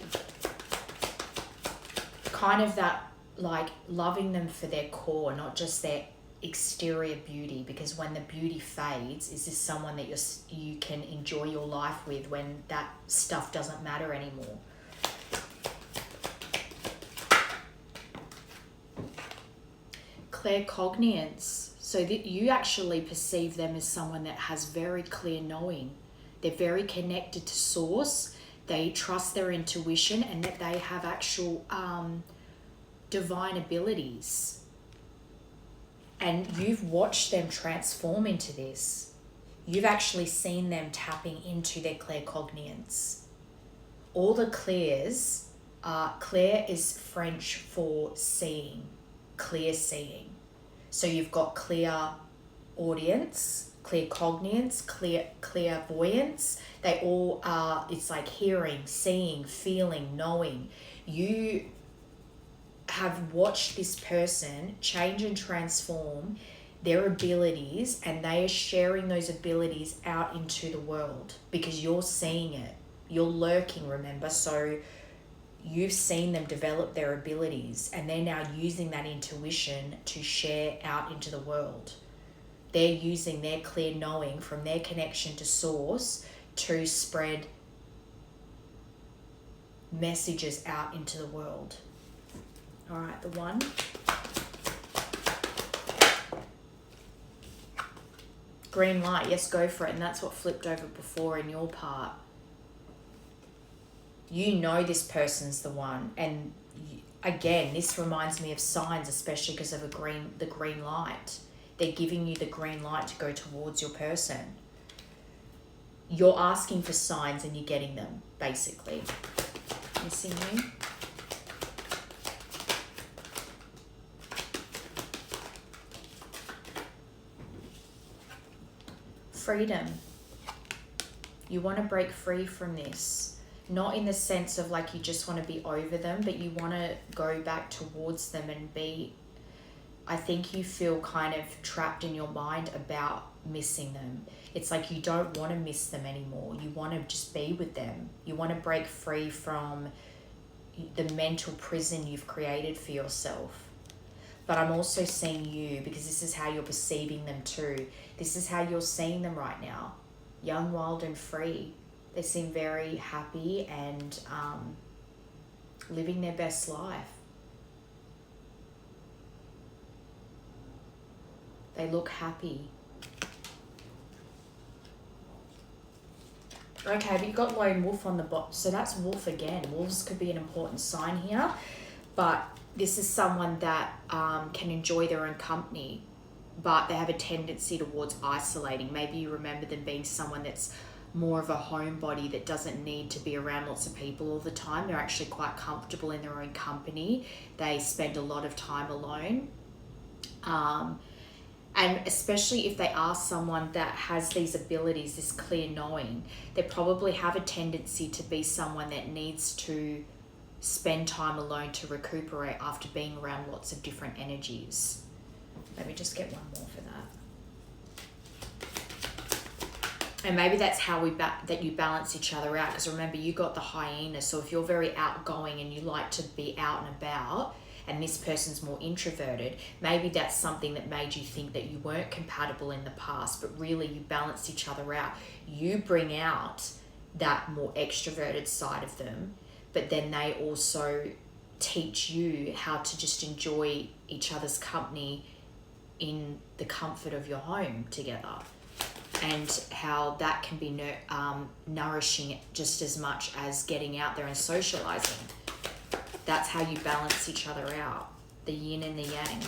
Speaker 1: Kind of that, like, loving them for their core, not just their exterior beauty, because when the beauty fades, is this someone that you can enjoy your life with when that stuff doesn't matter anymore? Claircognizance, so that you actually perceive them as someone that has very clear knowing. They're very connected to source. They trust their intuition, and that they have actual divine abilities. And you've watched them transform into this. You've actually seen them tapping into their claircognizance. All the clairs, clair is French for seeing, clear seeing. So you've got clear audience, claircognizance, clairvoyance. They all are, it's like hearing, seeing, feeling, knowing. You have watched this person change and transform their abilities, and they are sharing those abilities out into the world because you're seeing it. You're lurking, remember? So you've seen them develop their abilities, and they're now using that intuition to share out into the world. They're using their clear knowing from their connection to source to spread messages out into the world. All right, the 1. Green light, yes, go for it. And that's what flipped over before in your part. You know this person's the one. And again, this reminds me of signs, especially because of the green light. They're giving you the green light to go towards your person. You're asking for signs and you're getting them, basically. Missing you. Freedom. You want to break free from this. Not in the sense of like you just want to be over them, but you want to go back towards them and be, I think you feel kind of trapped in your mind about missing them. It's like you don't want to miss them anymore. You want to just be with them. You want to break free from the mental prison you've created for yourself. But I'm also seeing you, because this is how you're perceiving them too. This is how you're seeing them right now. Young, wild and free. They seem very happy and living their best life. They look happy. Okay, but you've got lone wolf on the bottom. So that's wolf again. Wolves could be an important sign here. But this is someone that can enjoy their own company, but they have a tendency towards isolating. Maybe you remember them being someone that's more of a homebody that doesn't need to be around lots of people all the time. They're actually quite comfortable in their own company. They spend a lot of time alone. And especially if they are someone that has these abilities, this clear knowing, they probably have a tendency to be someone that needs to spend time alone to recuperate after being around lots of different energies. Let me just get one more for that. And maybe that's how that you balance each other out, because remember, you got the hyena. So if you're very outgoing and you like to be out and about, and this person's more introverted, maybe that's something that made you think that you weren't compatible in the past, but really you balance each other out. You bring out that more extroverted side of them, but then they also teach you how to just enjoy each other's company in the comfort of your home together, and how that can be nourishing just as much as getting out there and socializing. That's how you balance each other out, the yin and the yang.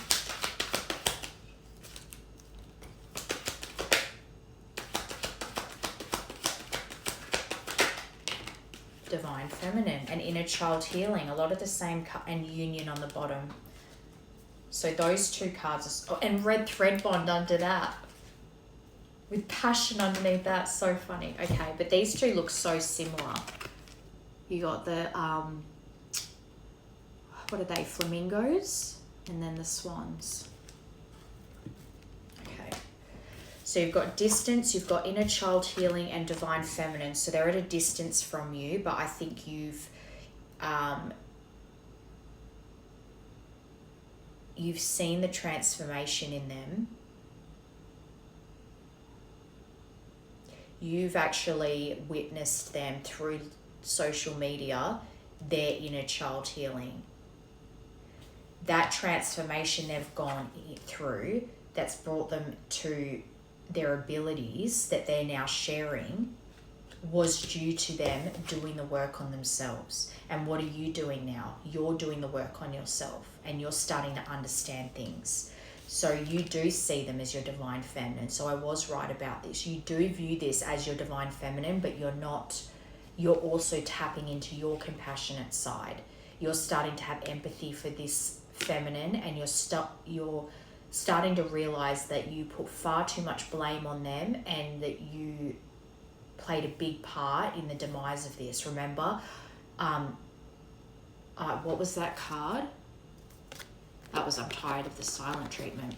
Speaker 1: Divine Feminine and Inner Child Healing, a lot of the same, and Union on the bottom. So those two cards are, and Red Thread Bond under that, with Passion underneath that. So funny. Okay, but these two look so similar. You got the what are they, flamingos, and then the swans. Okay, so you've got distance, you've got Inner Child Healing and Divine Feminine. So they're at a distance from you, but I think you've seen the transformation in them. You've actually witnessed them through social media, their inner child healing. That transformation they've gone through, that's brought them to their abilities that they're now sharing, was due to them doing the work on themselves. And what are you doing now? You're doing the work on yourself, and you're starting to understand things. So you do see them as your Divine Feminine. So I was right about this. You do view this as your Divine Feminine, but you're also tapping into your compassionate side. You're starting to have empathy for this feminine, and you're starting to realize that you put far too much blame on them, and that you played a big part in the demise of this. Remember, what was that card? That was, I'm tired of the silent treatment.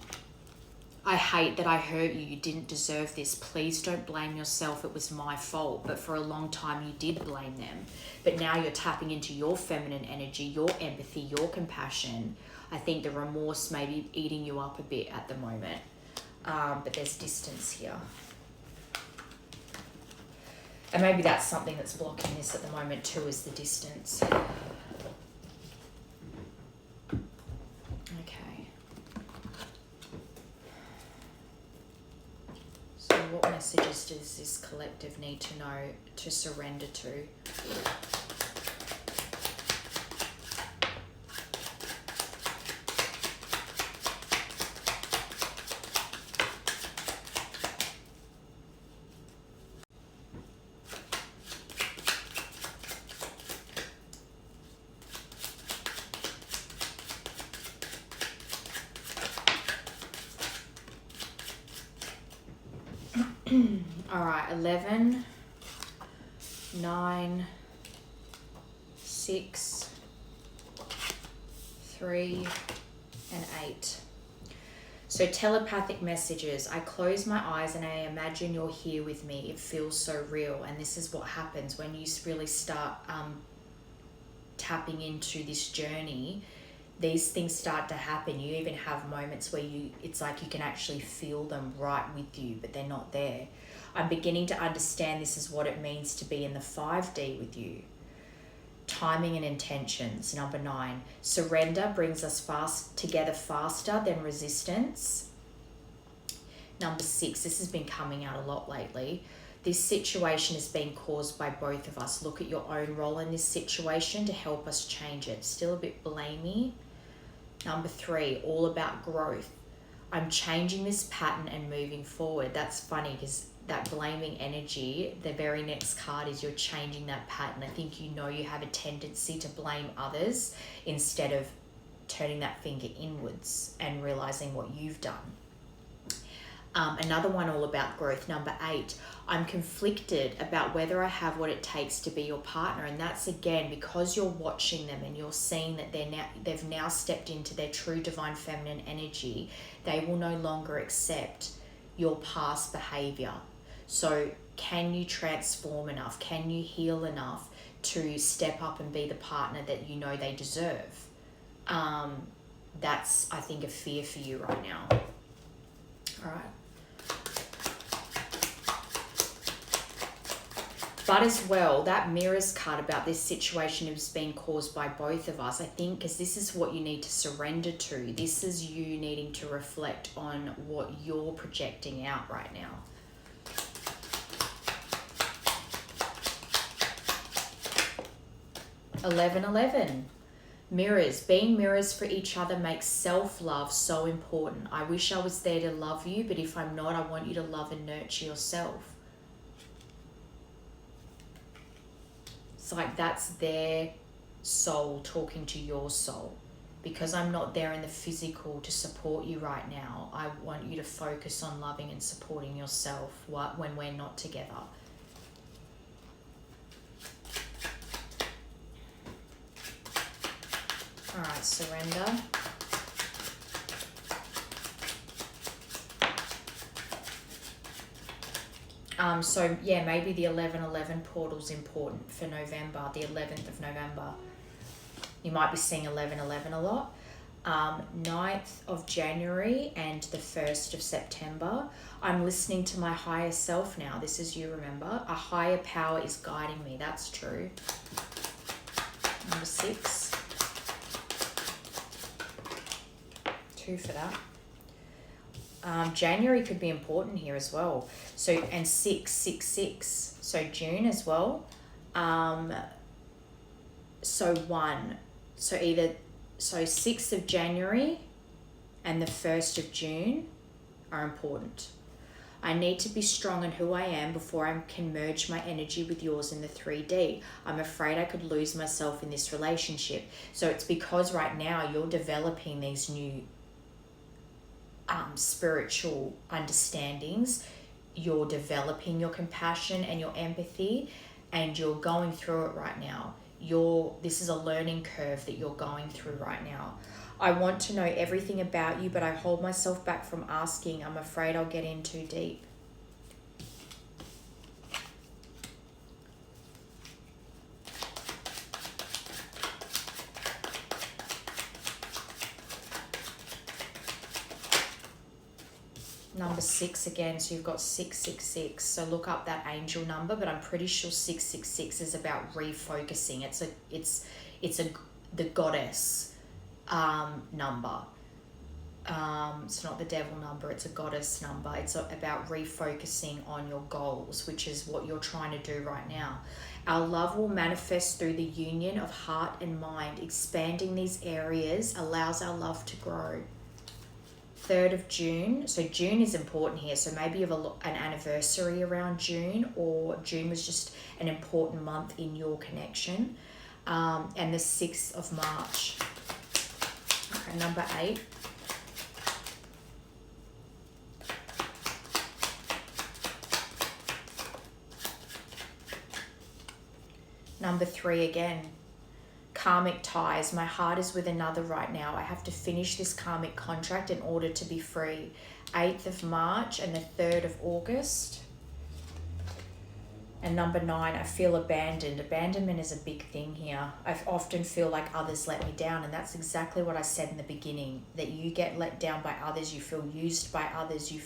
Speaker 1: I hate that I hurt you. You didn't deserve this. Please don't blame yourself. It was my fault. But for a long time, you did blame them. But now you're tapping into your feminine energy, your empathy, your compassion. I think the remorse may be eating you up a bit at the moment. But there's distance here. And maybe that's something that's blocking this at the moment too, is the distance. this collective need to know to surrender to? All right, 11, 9, 6, 3, and 8. So telepathic messages. I close my eyes and I imagine you're here with me. It feels so real. And this is what happens when you really start tapping into this journey. These things start to happen. You even have moments where it's like you can actually feel them right with you, but they're not there. I'm beginning to understand this is what it means to be in the 5D with you. Timing and intentions, number 9. Surrender brings us together faster than resistance. Number 6, this has been coming out a lot lately. This situation is being caused by both of us. Look at your own role in this situation to help us change it. Still a bit blamey. Number 3, all about growth. I'm changing this pattern and moving forward. That's funny because that blaming energy, the very next card is you're changing that pattern. I think you have a tendency to blame others instead of turning that finger inwards and realizing what you've done. Another one all about growth, number 8. I'm conflicted about whether I have what it takes to be your partner. And that's again because you're watching them and you're seeing that they've now stepped into their true divine feminine energy. They will no longer accept your past behavior. So can you transform enough? Can you heal enough to step up and be the partner that you know they deserve? That's, I think, a fear for you right now. All right. But as well, that mirrors card about this situation is being caused by both of us, I think, because this is what you need to surrender to. This is you needing to reflect on what you're projecting out right now. (11:11). Mirrors. Being mirrors for each other makes self-love so important. I wish I was there to love you, but if I'm not, I want you to love and nurture yourself. It's like that's their soul talking to your soul. Because I'm not there in the physical to support you right now, I want you to focus on loving and supporting yourself when we're not together. All right, surrender. So yeah, maybe the 11:11 portal's important for November, the 11th of November. You might be seeing 11:11 a lot. 9th of January and the 1st of September. I'm listening to my higher self now. This is you, remember. A higher power is guiding me. That's true. Number 6. 2 for that. January could be important here as well. So, and 666. So June as well. So 1. So 6th of January and the 1st of June are important. I need to be strong in who I am before I can merge my energy with yours in the 3D. I'm afraid I could lose myself in this relationship. So it's because right now you're developing these new spiritual understandings. You're developing your compassion and your empathy, and you're going through it right now. This is a learning curve that you're going through right now. I want to know everything about you, but I hold myself back from asking. I'm afraid I'll get in too deep. Number 6 again, so you've got 666. So look up that angel number, but I'm pretty sure 666 is about refocusing. It's the goddess number. It's not the devil number, it's a goddess number. It's about refocusing on your goals, which is what you're trying to do right now. Our love will manifest through the union of heart and mind. Expanding these areas allows our love to grow. 3rd of June. So June is important here. So maybe you have an anniversary around June, or June was just an important month in your connection. And the 6th of March. Okay, number 8. Number 3 again. Karmic ties. My heart is with another right now. I have to finish this karmic contract in order to be free. 8th of March and the 3rd of August. And number 9, I feel abandoned. Abandonment is a big thing here. I often feel like others let me down, and that's exactly what I said in the beginning, that you get let down by others, you feel used by others, you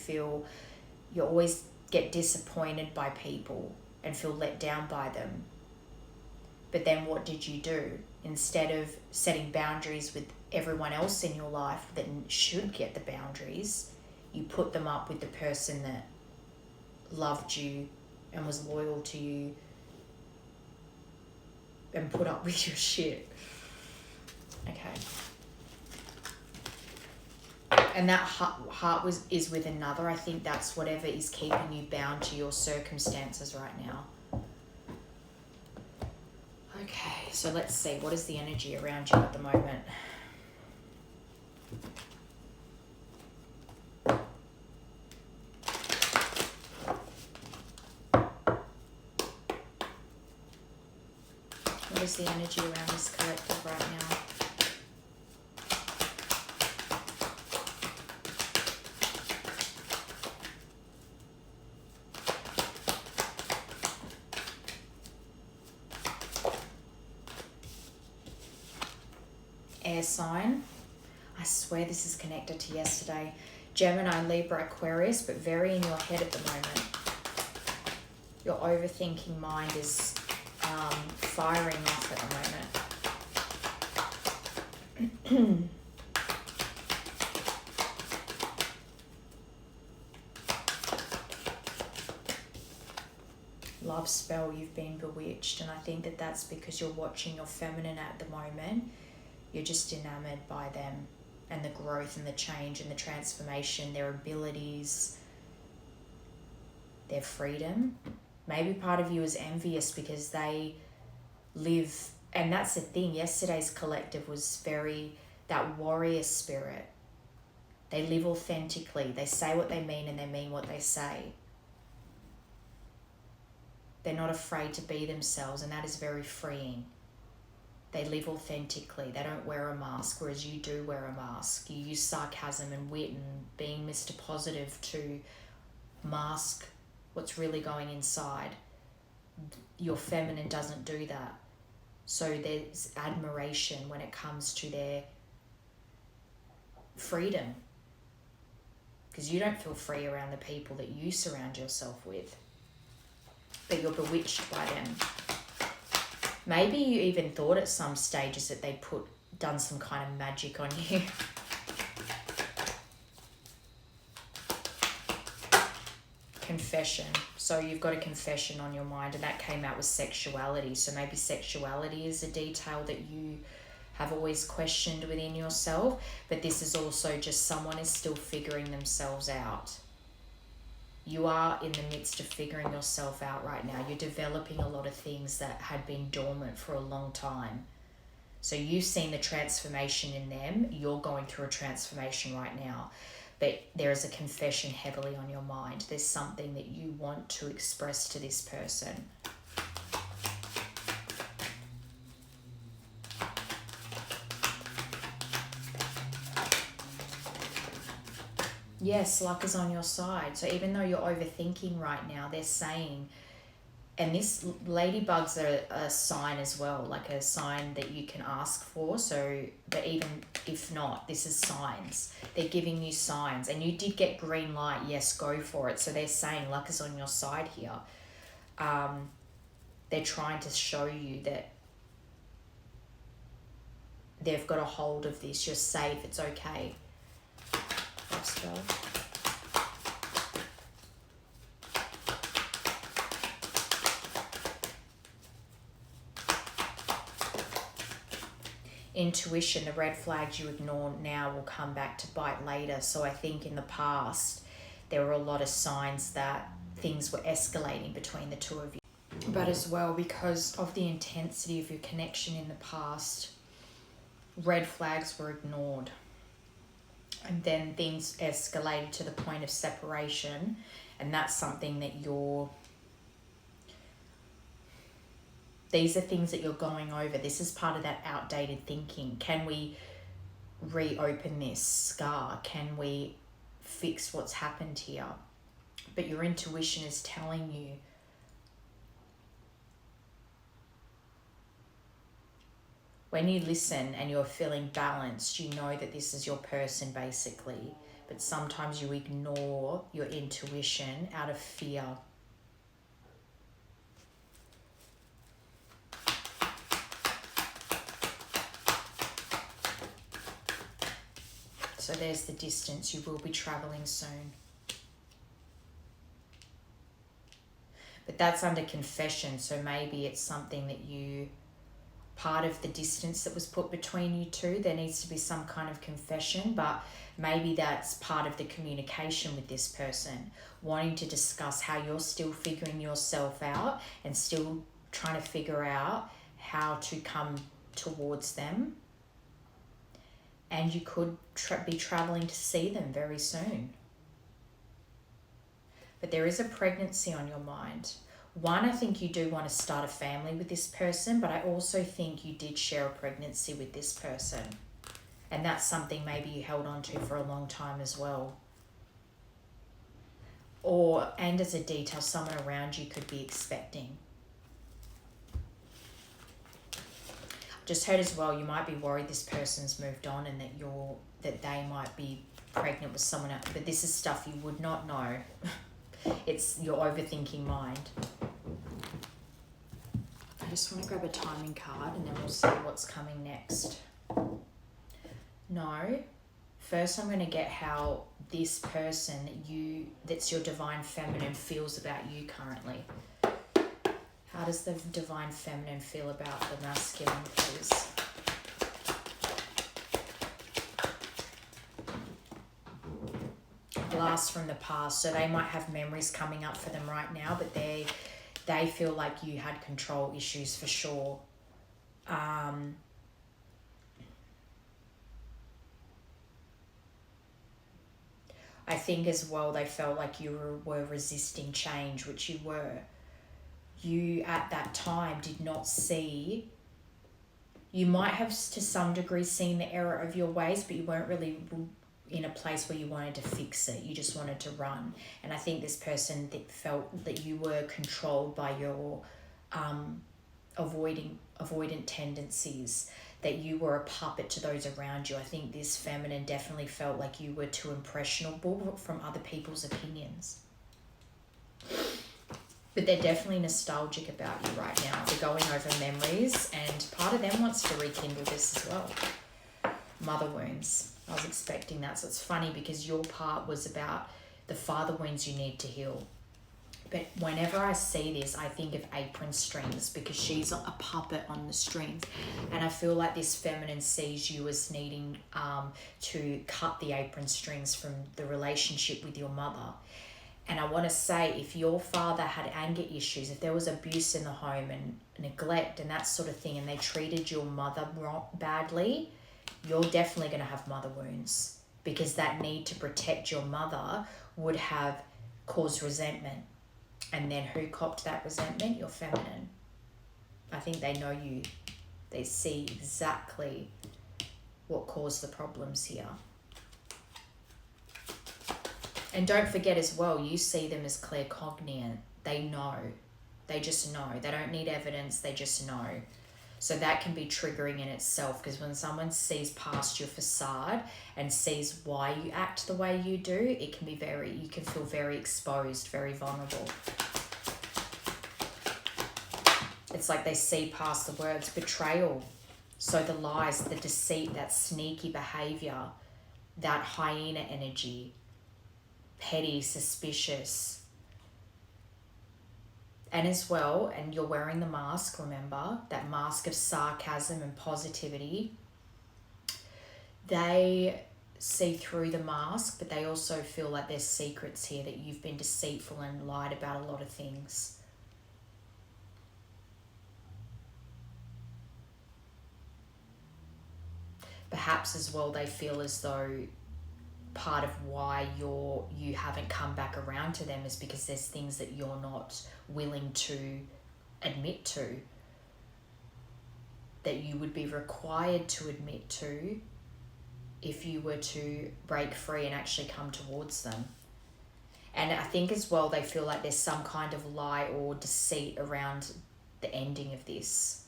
Speaker 1: always get disappointed by people and feel let down by them. But then what did you do? Instead of setting boundaries with everyone else in your life that should get the boundaries, you put them up with the person that loved you and was loyal to you and put up with your shit. Okay. And that heart is with another. I think that's whatever is keeping you bound to your circumstances right now. Okay, so let's see. What is the energy around you at the moment? What is the energy around this collective right now? Air sign. I swear this is connected to yesterday. Gemini, Libra, Aquarius, but very in your head at the moment. Your overthinking mind is firing off at the moment. Love spell, you've been bewitched, and I think that that's because you're watching your feminine at the moment. You're just enamored by them and the growth and the change and the transformation, their abilities, their freedom. Maybe part of you is envious because they live, and that's the thing, yesterday's collective was very, that warrior spirit. They live authentically. They say what they mean and they mean what they say. They're not afraid to be themselves, and that is very freeing. They live authentically. They don't wear a mask, whereas you do wear a mask. You use sarcasm and wit and being Mr. Positive to mask what's really going inside. Your feminine doesn't do that. So there's admiration when it comes to their freedom, because you don't feel free around the people that you surround yourself with, but you're bewitched by them. Maybe you even thought at some stages that they'd done some kind of magic on you. Confession. So you've got a confession on your mind, and that came out with sexuality. So maybe sexuality is a detail that you have always questioned within yourself, but this is also just someone is still figuring themselves out. You are in the midst of figuring yourself out right now. You're developing a lot of things that had been dormant for a long time. So you've seen the transformation in them. You're going through a transformation right now. But there is a confession heavily on your mind. There's something that you want to express to this person. Yes, luck is on your side. So even though you're overthinking right now, they're saying, and this ladybugs are a sign as well, like a sign that you can ask for. So, but even if not, this is signs. They're giving you signs, and you did get green light. Yes, go for it. So they're saying luck is on your side here. They're trying to show you that they've got a hold of this. You're safe. It's okay. Love spell. Intuition, the red flags you ignore now will come back to bite later. So I think in the past, there were a lot of signs that things were escalating between the two of you. But as well, because of the intensity of your connection in the past, red flags were ignored. And then things escalated to the point of separation. And that's something that these are things that you're going over. This is part of that outdated thinking. Can we reopen this scar? Can we fix what's happened here? But your intuition is telling you when you listen and you're feeling balanced, you know that this is your person basically. But sometimes you ignore your intuition out of fear. So there's the distance. You will be traveling soon. But that's under confession. So maybe it's something that part of the distance that was put between you two, there needs to be some kind of confession, but maybe that's part of the communication with this person, wanting to discuss how you're still figuring yourself out and still trying to figure out how to come towards them. And you could be traveling to see them very soon. But there is a pregnancy on your mind. One, I think you do want to start a family with this person, but I also think you did share a pregnancy with this person. And that's something maybe you held on to for a long time as well. And as a detail, someone around you could be expecting. Just heard as well, you might be worried this person's moved on and that they might be pregnant with someone else. But this is stuff you would not know. It's your overthinking mind. I just want to grab a timing card and then we'll see what's coming next. No. First, I'm going to get how this person, that's your divine feminine, feels about you currently. How does the divine feminine feel about the masculine, please? Blast from the past. So they might have memories coming up for them right now, but they feel like you had control issues for sure. I think as well they felt like you were resisting change, which you were. You at that time did not see, you might have to some degree seen the error of your ways, but you weren't really in a place where you wanted to fix it. You just wanted to run. And I think this person that felt that you were controlled by your avoidant tendencies, that you were a puppet to those around you. I think this feminine definitely felt like you were too impressionable from other people's opinions. But they're definitely nostalgic about you right now. They're going over memories, and part of them wants to rekindle this as well. Mother wounds. I was expecting that. So it's funny because your part was about the father wounds you need to heal. But whenever I see this, I think of apron strings because she's a puppet on the strings. And I feel like this feminine sees you as needing to cut the apron strings from the relationship with your mother. And I want to say, if your father had anger issues, if there was abuse in the home and neglect and that sort of thing, and they treated your mother badly, you're definitely going to have mother wounds, because that need to protect your mother would have caused resentment. And then who copped that resentment? Your feminine. I think they know you. They see exactly what caused the problems here. And don't forget as well, you see them as claircognizant. They know. They just know. They don't need evidence. They just know. So that can be triggering in itself, because when someone sees past your facade and sees why you act the way you do, it can be you can feel very exposed, very vulnerable. It's like they see past the words betrayal. So the lies, the deceit, that sneaky behavior, that hyena energy, petty, suspicious. And as well, and you're wearing the mask, remember, that mask of sarcasm and positivity. They see through the mask, but they also feel like there's secrets here, that you've been deceitful and lied about a lot of things. Perhaps as well they feel as though part of why you haven't come back around to them is because there's things that you're not willing to admit to, that you would be required to admit to if you were to break free and actually come towards them. And I think as well they feel like there's some kind of lie or deceit around the ending of this.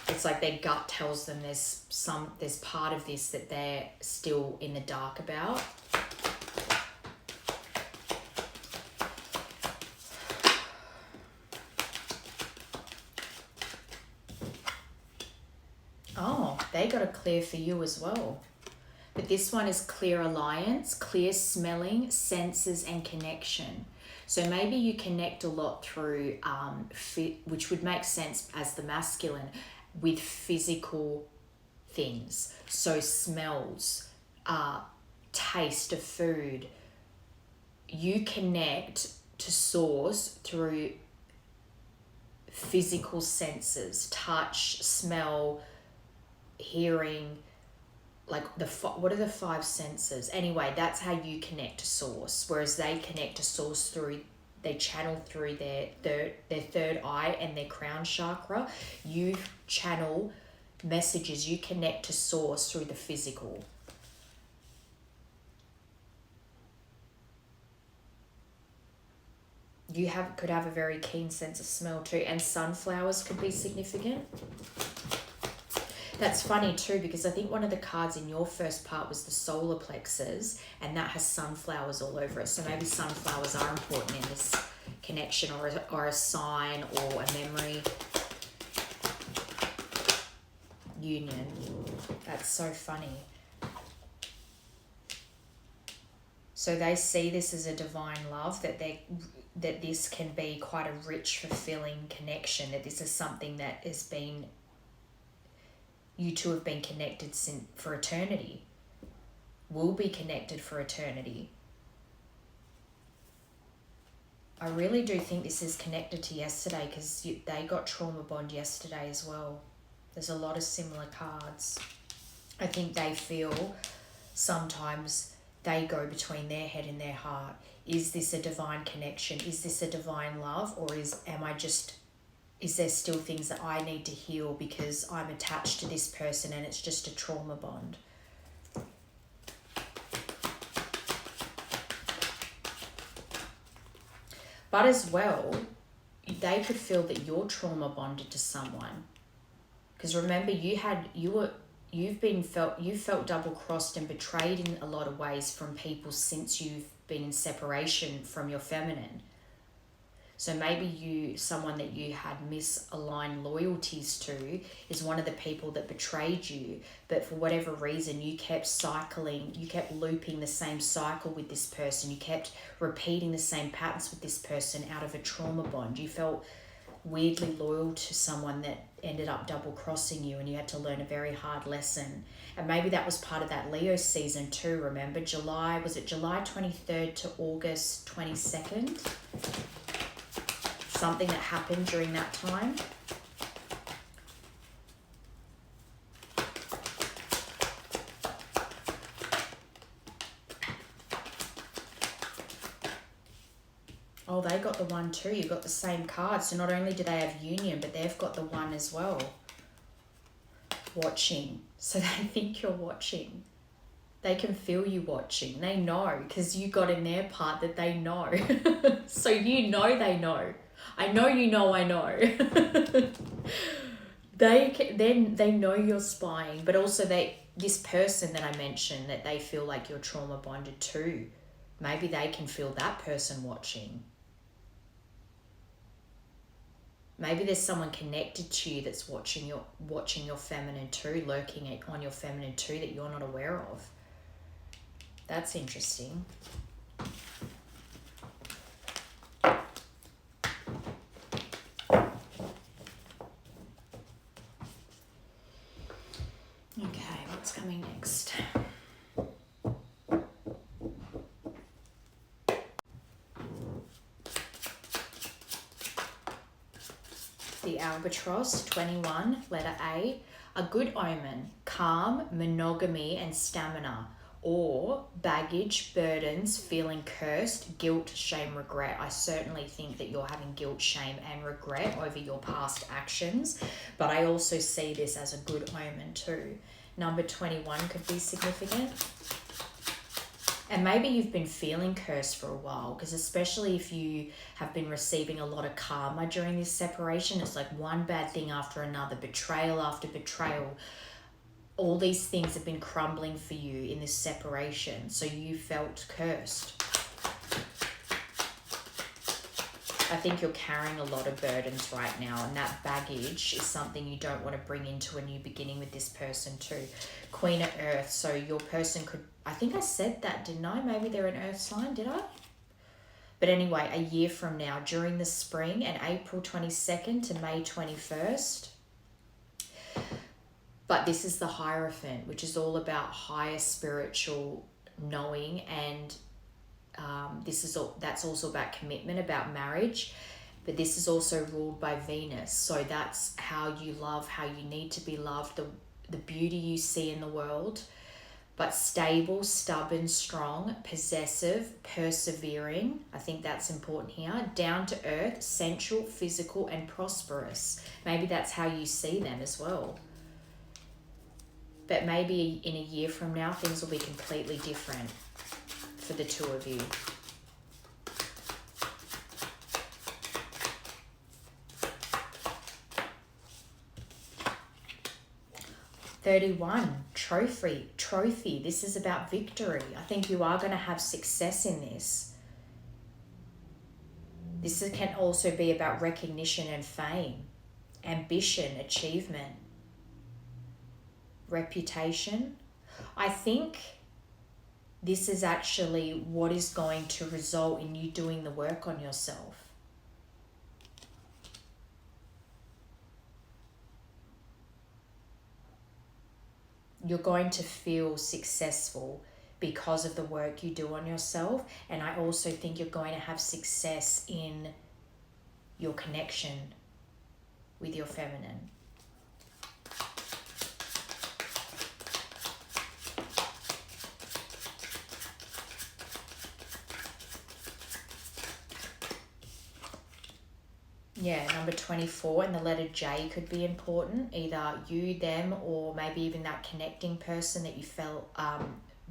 Speaker 1: It's like their gut tells them there's part of this that they're still in the dark about. Oh, they got a clear for you as well. But this one is clear alliance, clear smelling, senses and connection. So maybe you connect a lot through, which would make sense as the masculine, with physical things. So smells, taste of food. You connect to source through physical senses, touch, smell, hearing, like what are the five senses? Anyway, that's how you connect to source, whereas they connect to source through, they channel through their third eye and their crown chakra. You channel messages, you connect to source through the physical. You could have a very keen sense of smell too, and sunflowers could be significant. That's funny too, because I think one of the cards in your first part was the solar plexus, and that has sunflowers all over it. So maybe sunflowers are important in this connection, or a sign or a memory union. That's so funny. So they see this as a divine love, that this can be quite a rich, fulfilling connection, that this is something that has been, you two have been connected for eternity, will be connected for eternity. I really do think this is connected to yesterday, because they got trauma bond yesterday as well. There's a lot of similar cards. I think they feel sometimes they go between their head and their heart. Is this a divine connection? Is this a divine love? Or is there still things that I need to heal because I'm attached to this person and it's just a trauma bond? But as well, they could feel that you're trauma bonded to someone. Because remember, you felt double crossed and betrayed in a lot of ways from people since you've been in separation from your feminine. So maybe someone that you had misaligned loyalties to is one of the people that betrayed you, but for whatever reason you kept cycling, you kept looping the same cycle with this person, you kept repeating the same patterns with this person out of a trauma bond. You felt weirdly loyal to someone that ended up double crossing you, and you had to learn a very hard lesson. And maybe that was part of that Leo season too. Remember, July 23rd to August 22nd? Something that happened during that time. Oh, they got the one too. You got the same card. So not only do they have union, but they've got the one as well. Watching. So they think you're watching. They can feel you watching. They know, because you got in their part that they know. So you know they know. I know you know I know. They know you're spying, but also this person that I mentioned, that they feel like you're trauma bonded to, maybe they can feel that person watching. Maybe there's someone connected to you that's watching your feminine too, lurking on your feminine too, that you're not aware of. That's interesting. Okay, what's coming next? The Albatross, 21, letter A. A good omen, calm, monogamy and stamina. Or baggage, burdens, feeling cursed, guilt, shame, regret. I certainly think that you're having guilt, shame and regret over your past actions, but I also see this as a good omen too. Number 21 could be significant. And maybe you've been feeling cursed for a while, because especially if you have been receiving a lot of karma during this separation, it's like one bad thing after another, betrayal after betrayal. All these things have been crumbling for you in this separation, so you felt cursed. I think you're carrying a lot of burdens right now, and that baggage is something you don't want to bring into a new beginning with this person too. Queen of Earth, so your person could, I think I said that, didn't I? Maybe they're an Earth sign, did I? But anyway, a year from now, during the spring, and April 22nd to May 21st. But this is the Hierophant, which is all about higher spiritual knowing, and that's also about commitment, about marriage. But this is also ruled by Venus, so that's how you love, how you need to be loved, the beauty you see in the world. But stable, stubborn, strong, possessive, persevering. I think that's important here. Down to earth, sensual, physical, and prosperous. Maybe that's how you see them as well. But maybe in a year from now, things will be completely different for the two of you. (31) Trophy. This is about victory. I think you are going to have success in this. This can also be about recognition and fame, ambition, achievement, reputation. I think this is actually what is going to result in you doing the work on yourself. You're going to feel successful because of the work you do on yourself. And I also think you're going to have success in your connection with your feminine. Yeah, number 24 and the letter J could be important. Either you, them, or maybe even that connecting person that you felt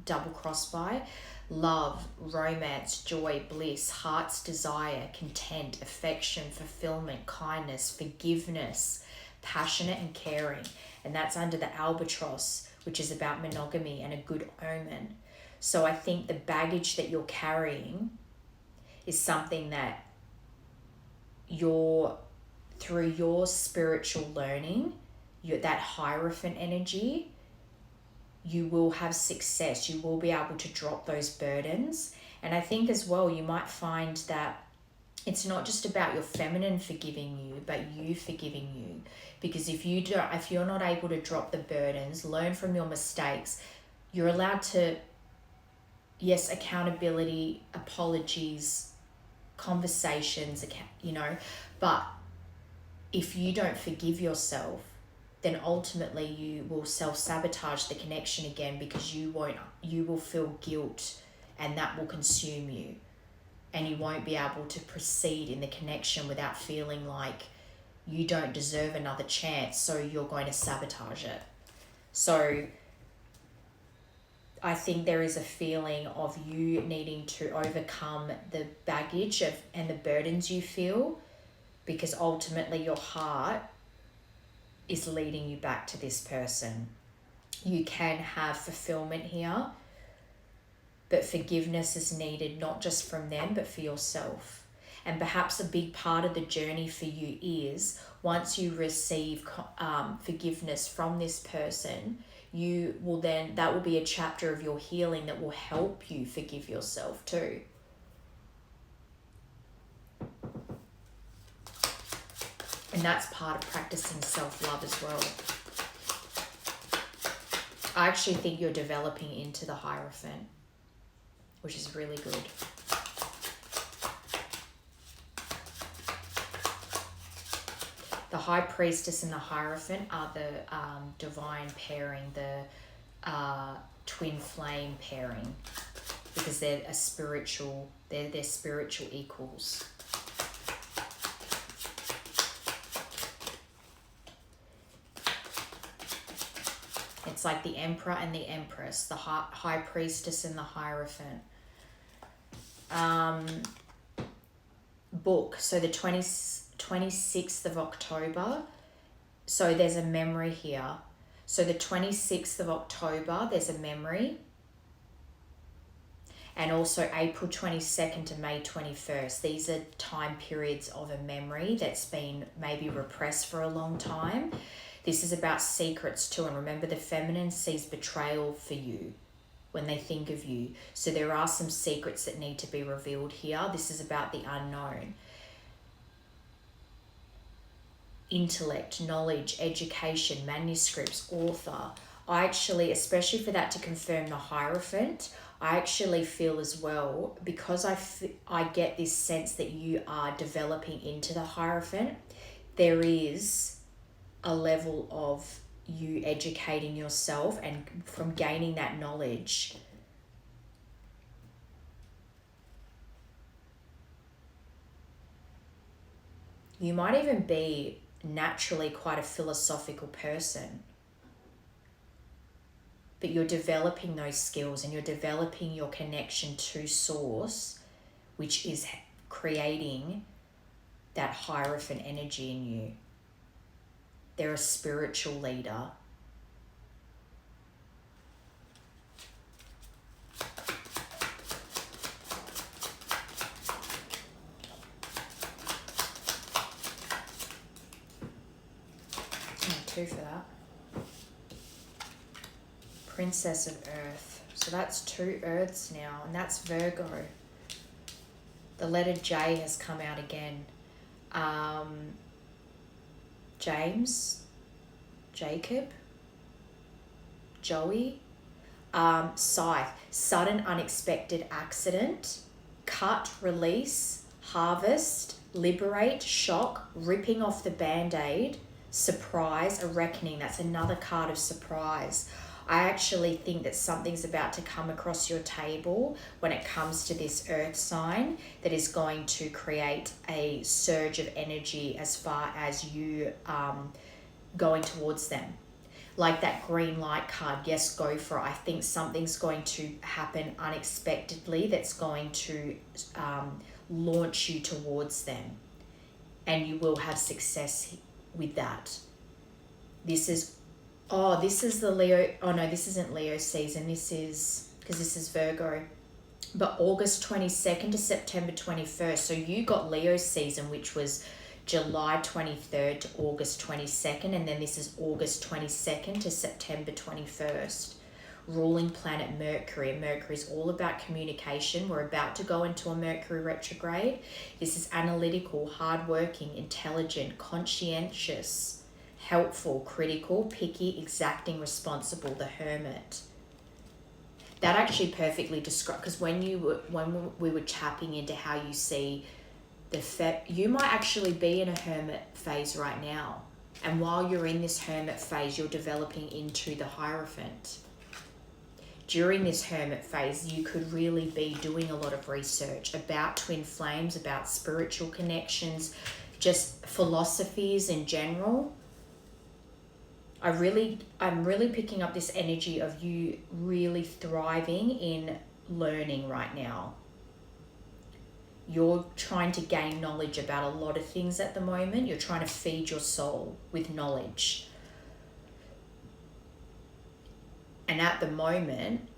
Speaker 1: double-crossed by. Love, romance, joy, bliss, heart's desire, content, affection, fulfillment, kindness, forgiveness, passionate and caring. And that's under the Albatross, which is about monogamy and a good omen. So I think the baggage that you're carrying is something that through your spiritual learning, that Hierophant energy, you will have success. You will be able to drop those burdens. And I think as well, you might find that it's not just about your feminine forgiving you, but you forgiving you. Because if you're not able to drop the burdens, learn from your mistakes, you're allowed to, yes, accountability, apologies, conversations, but if you don't forgive yourself, then ultimately you will self-sabotage the connection again, because you will feel guilt and that will consume you, and you won't be able to proceed in the connection without feeling like you don't deserve another chance, so you're going to sabotage it. So I think there is a feeling of you needing to overcome the baggage and the burdens you feel, because ultimately your heart is leading you back to this person. You can have fulfillment here, but forgiveness is needed, not just from them, but for yourself. And perhaps a big part of the journey for you is once you receive forgiveness from this person, you will then, that will be a chapter of your healing that will help you forgive yourself too. And that's part of practicing self-love as well. I actually think you're developing into the Hierophant, which is really good. The High Priestess and the Hierophant are the divine pairing, the twin flame pairing, because they're spiritual equals. It's like the Emperor and the Empress, the High Priestess and the Hierophant. Book, so the 26th of October, so there's a memory here. So the 26th of October, there's a memory. And also April 22nd to May 21st. These are time periods of a memory that's been maybe repressed for a long time. This is about secrets too. And remember, the feminine sees betrayal for you when they think of you. So there are some secrets that need to be revealed here. This is about the unknown. Intellect, knowledge, education, manuscripts, author. I actually, especially for that to confirm the Hierophant, I actually feel as well, because I get this sense that you are developing into the Hierophant, there is a level of you educating yourself, and from gaining that knowledge, you might even be naturally quite a philosophical person, but you're developing those skills and you're developing your connection to source, which is creating that Hierophant energy in you. They're a spiritual leader. Two for that. Princess of Earth. So that's 2 Earths now, and that's Virgo. The letter J has come out again. James, Jacob, Joey, Scythe, sudden unexpected accident, cut, release, harvest, liberate, shock, ripping off the band-aid, surprise, a reckoning. That's another card of surprise. I actually think that something's about to come across your table when it comes to this earth sign that is going to create a surge of energy as far as you going towards them. Like that green light card, yes, go for it. I think something's going to happen unexpectedly that's going to launch you towards them, and you will have success with that. This is the Leo. Oh no, this isn't Leo season. This is, because this is Virgo. But August 22nd to September 21st. So you got Leo season, which was July 23rd to August 22nd. And then this is August 22nd to September 21st. Ruling planet Mercury. And Mercury is all about communication. We're about to go into a Mercury retrograde. This is analytical, hardworking, intelligent, conscientious, helpful, critical, picky, exacting, responsible, the Hermit. That actually perfectly describes, because when we were tapping into how you see you might actually be in a Hermit phase right now. And while you're in this Hermit phase, you're developing into the Hierophant. During this Hermit phase, you could really be doing a lot of research about twin flames, about spiritual connections, just philosophies in general. I'm really picking up this energy of you really thriving in learning right now. You're trying to gain knowledge about a lot of things at the moment. You're trying to feed your soul with knowledge. And at the moment,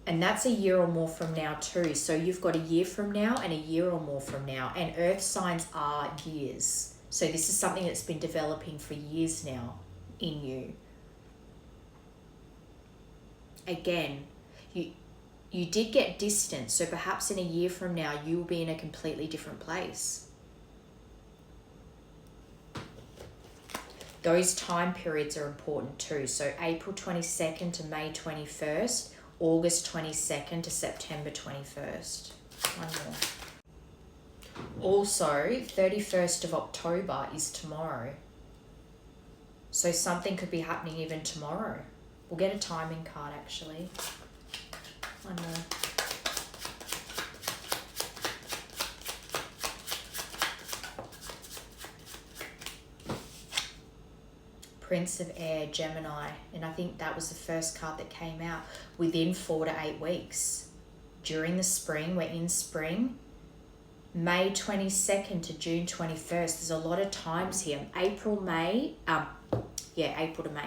Speaker 1: And that's a year or more from now too. So you've got a year from now and a year or more from now. And earth signs are years. So this is something that's been developing for years now in you. Again, you did get distance. So perhaps in a year from now, you will be in a completely different place. Those time periods are important too. So April 22nd to May 21st. August 22nd to September 21st. One more. Also, 31st of October is tomorrow. So something could be happening even tomorrow. We'll get a timing card actually. One more. Prince of Air, Gemini, and I think that was the first card that came out. Within 4 to 8 weeks. During the spring, we're in spring. May 22nd to June 21st. There's a lot of times here. April to May,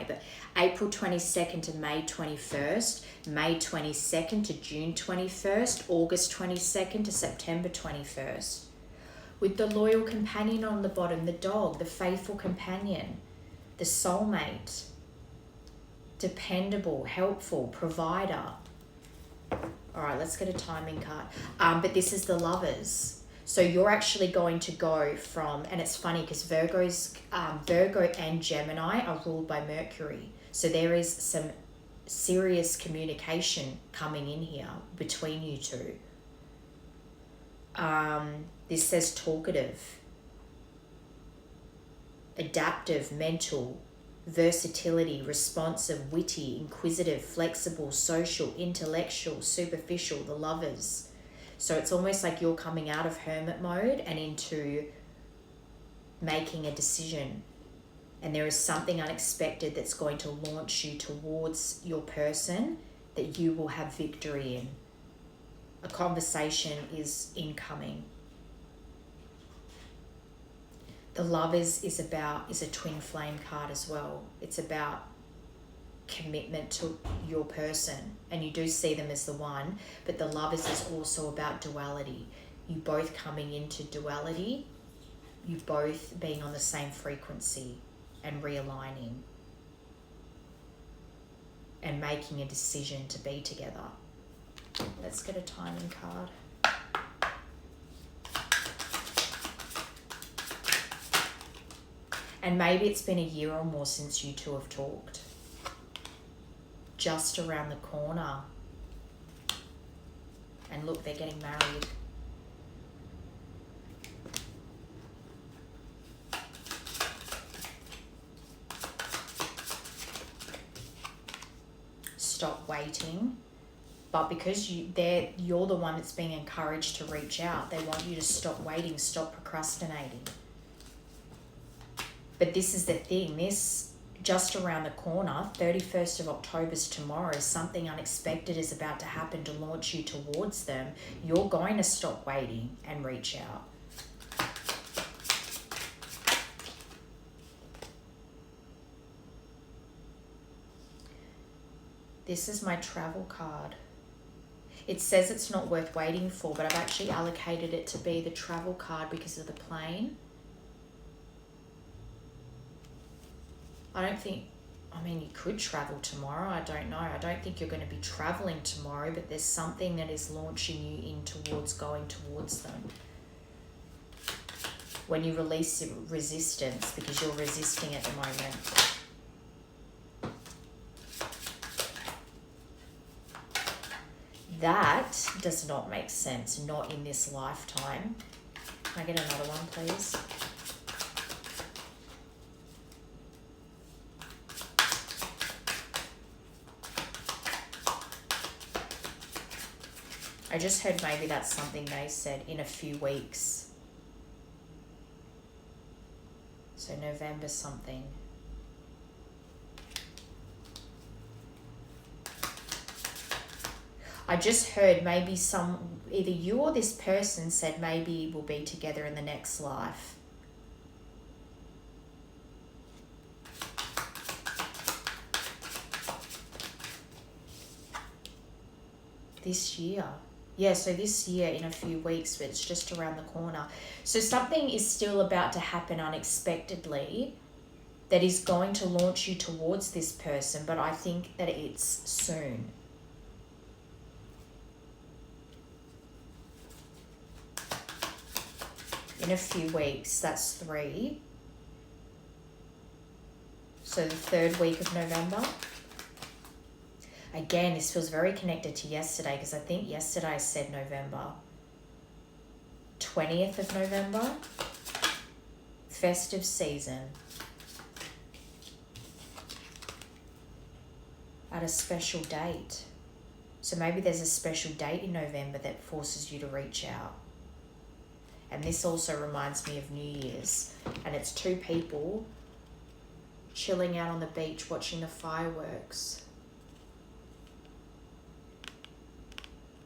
Speaker 1: but April 22nd to May 21st, May 22nd to June 21st, August 22nd to September 21st. With the loyal companion on the bottom, the dog, the faithful companion, the soulmate, dependable, helpful, provider. All right, let's get a timing card. But this is the Lovers. So you're actually going to go from, and it's funny because Virgo and Gemini are ruled by Mercury. So there is some serious communication coming in here between you two. This says talkative, adaptive, mental, versatility, responsive, witty, inquisitive, flexible, social, intellectual, superficial, the Lovers. So it's almost like you're coming out of hermit mode and into making a decision. And there is something unexpected that's going to launch you towards your person that you will have victory in. A conversation is incoming. The Lovers is a twin flame card as well. It's about commitment to your person, and you do see them as the one, but the Lovers is also about duality. You both coming into duality, you both being on the same frequency and realigning and making a decision to be together. Let's get a timing card. And maybe it's been a year or more since you two have talked. Just around the corner. And look, they're getting married. Stop waiting. But because you're the one that's being encouraged to reach out, they want you to stop waiting, stop procrastinating. But this is the thing, this just around the corner, 31st of October is tomorrow, something unexpected is about to happen to launch you towards them. You're going to stop waiting and reach out. This is my travel card. It says it's not worth waiting for, but I've actually allocated it to be the travel card because of the plane. You could travel tomorrow. I don't know. I don't think you're going to be traveling tomorrow, but there's something that is launching you in towards going towards them. When you release resistance, because you're resisting at the moment. That does not make sense, not in this lifetime. Can I get another one, please? I just heard maybe that's something they said in a few weeks. So November something. I just heard maybe either you or this person said maybe we'll be together in the next life. this year. Yeah, so this year in a few weeks, but it's just around the corner. So something is still about to happen unexpectedly that is going to launch you towards this person, but I think that it's soon. In a few weeks, that's 3. So the 3rd week of November. Again, this feels very connected to yesterday because I think yesterday I said November. 20th of November. Festive season. At a special date. So maybe there's a special date in November that forces you to reach out. And this also reminds me of New Year's. And it's 2 people chilling out on the beach watching the fireworks.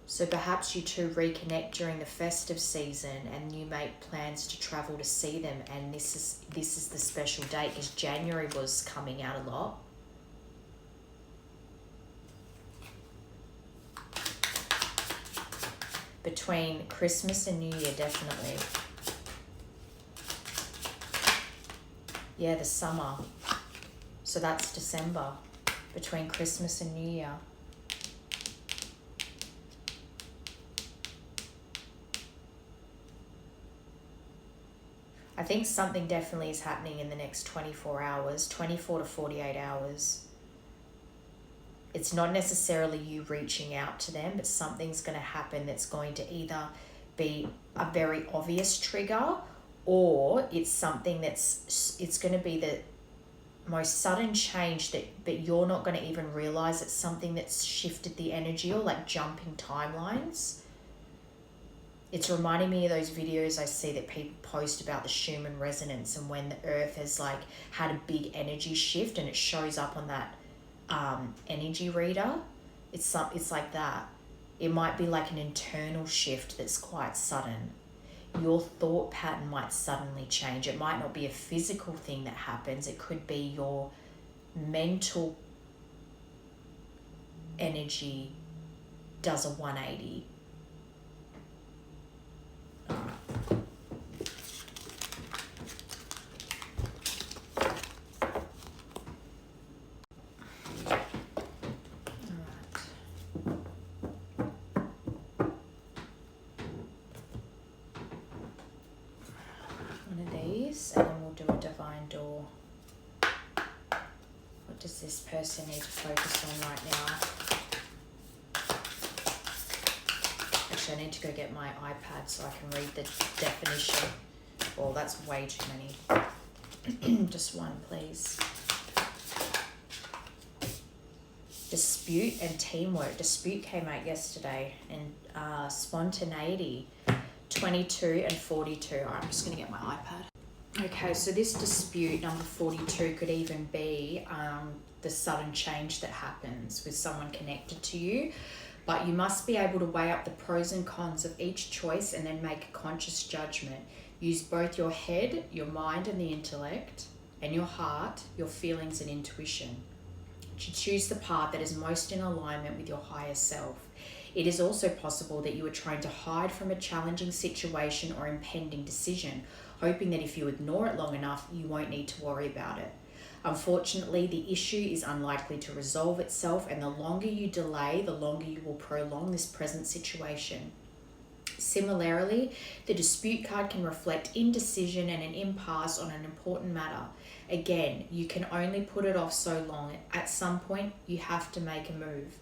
Speaker 1: So perhaps you two reconnect during the festive season and you make plans to travel to see them, and this is the special date because January was coming out a lot. Between Christmas and New Year, definitely. Yeah, the summer. So that's December, between Christmas and New Year. I think something definitely is happening in the next 24 hours, 24 to 48 hours. It's not necessarily you reaching out to them, but something's going to happen that's going to either be a very obvious trigger, or it's something it's going to be the most sudden change but you're not going to even realize it's something that's shifted the energy, or like jumping timelines. It's reminding me of those videos I see that people post about the Schumann resonance and when the earth has like had a big energy shift and it shows up on that energy reader. It's like that. It might be like an internal shift that's quite sudden. Your thought pattern might suddenly change. It might not be a physical thing that happens. It could be your mental energy does a 180. And then we'll do a divine door. What does this person need to focus on right now? Actually, I need to go get my iPad so I can read the definition. Well, that's way too many. Just one, please. Dispute and teamwork. Dispute came out yesterday. And spontaneity. 22 and 42. All right, I'm just going to get my iPad. Okay, so this dispute, number 42, could even be the sudden change that happens with someone connected to you. But you must be able to weigh up the pros and cons of each choice and then make a conscious judgment. Use both your head, your mind and the intellect, and your heart, your feelings and intuition to choose the path that is most in alignment with your higher self. It is also possible that you are trying to hide from a challenging situation or impending decision, hoping that if you ignore it long enough, you won't need to worry about it. Unfortunately, the issue is unlikely to resolve itself, and the longer you delay, the longer you will prolong this present situation. Similarly, the dispute card can reflect indecision and an impasse on an important matter. Again, you can only put it off so long. At some point, you have to make a move.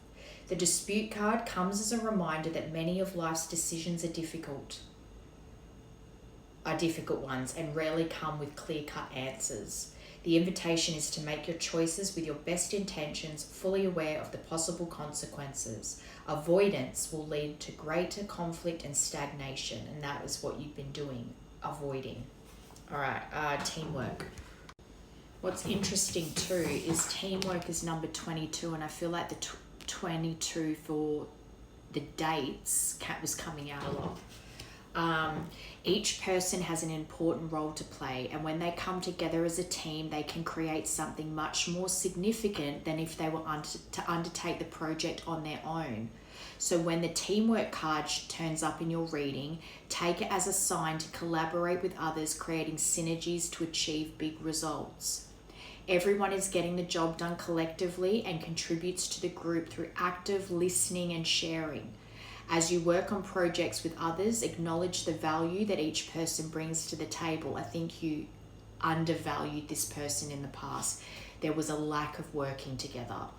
Speaker 1: The dispute card comes as a reminder that many of life's decisions are difficult ones and rarely come with clear-cut answers. The invitation is to make your choices with your best intentions, fully aware of the possible consequences. Avoidance will lead to greater conflict and stagnation, and that is what you've been doing, avoiding. All right, teamwork. What's interesting too is teamwork is number 22, and I feel like the 22 for the dates was coming out a lot. Each person has an important role to play, and when they come together as a team, they can create something much more significant than if they were to undertake the project on their own. So when the teamwork card turns up in your reading, take it as a sign to collaborate with others, creating synergies to achieve big results. Everyone is getting the job done collectively and contributes to the group through active listening and sharing. As you work on projects with others, acknowledge the value that each person brings to the table. I think you undervalued this person in the past. There was a lack of working together.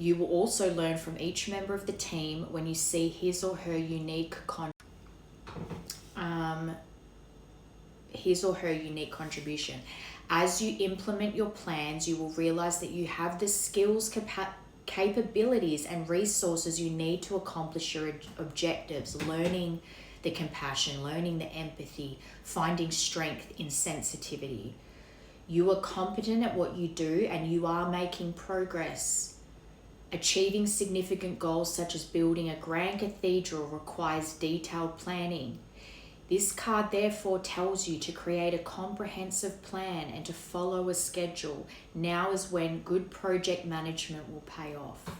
Speaker 1: You will also learn from each member of the team when you see his or her unique contribution. As you implement your plans, you will realize that you have the skills, capabilities, and resources you need to accomplish your objectives, learning the compassion, learning the empathy, finding strength in sensitivity. You are competent at what you do and you are making progress. Achieving significant goals such as building a grand cathedral requires detailed planning. This card therefore tells you to create a comprehensive plan and to follow a schedule. Now is when good project management will pay off.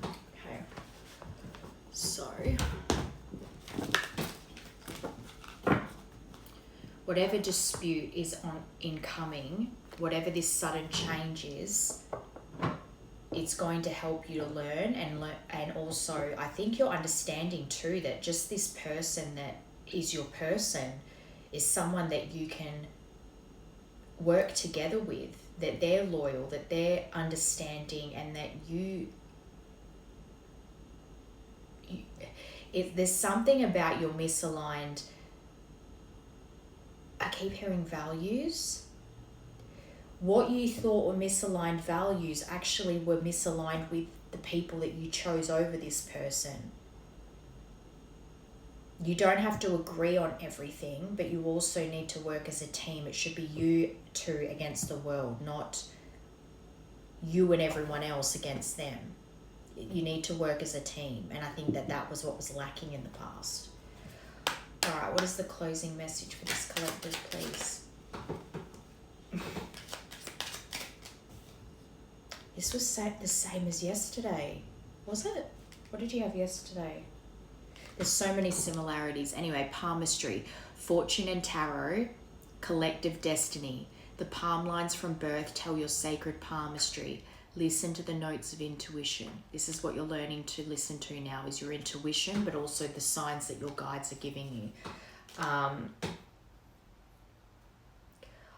Speaker 1: Okay, so whatever dispute is incoming, whatever this sudden change is, it's going to help you to learn and also I think you're understanding too that just this person that is your person is someone that you can work together with, that they're loyal, that they're understanding, and that if there's something about your misaligned, I keep hearing values. What you thought were misaligned values actually were misaligned with the people that you chose over this person. You don't have to agree on everything, but you also need to work as a team. It should be you two against the world, not you and everyone else against them. You need to work as a team, and I think that was what was lacking in the past. All right, what is the closing message for this collective, please? This was the same as yesterday, was it? What did you have yesterday? There's so many similarities. Anyway, palmistry, fortune and tarot, collective destiny. The palm lines from birth tell your sacred palmistry. Listen to the notes of intuition. This is what you're learning to listen to now, is your intuition, but also the signs that your guides are giving you.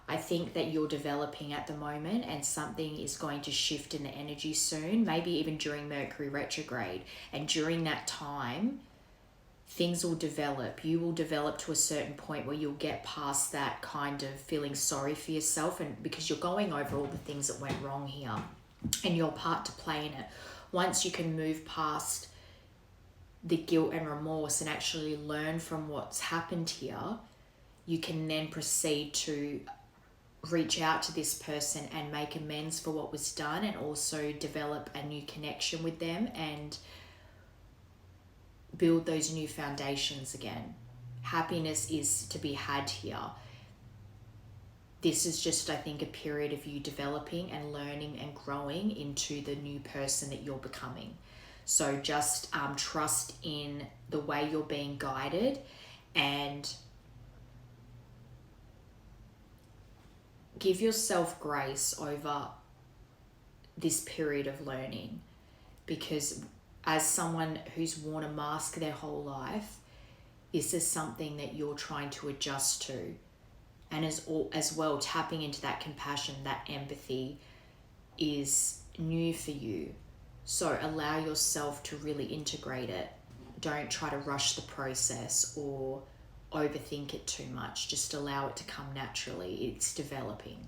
Speaker 1: I think that you're developing at the moment and something is going to shift in the energy soon, maybe even during Mercury retrograde. And during that time, things will develop. You will develop to a certain point where you'll get past that kind of feeling sorry for yourself, and because you're going over all the things that went wrong here and your part to play in it. Once you can move past the guilt and remorse and actually learn from what's happened here, you can then proceed to reach out to this person and make amends for what was done, and also develop a new connection with them and build those new foundations again. Happiness is to be had here. This is just, I think, a period of you developing and learning and growing into the new person that you're becoming. So just trust in the way you're being guided and give yourself grace over this period of learning, because as someone who's worn a mask their whole life, this is something that you're trying to adjust to. And as well, tapping into that compassion, that empathy is new for you. So allow yourself to really integrate it. Don't try to rush the process or overthink it too much. Just allow it to come naturally. It's developing.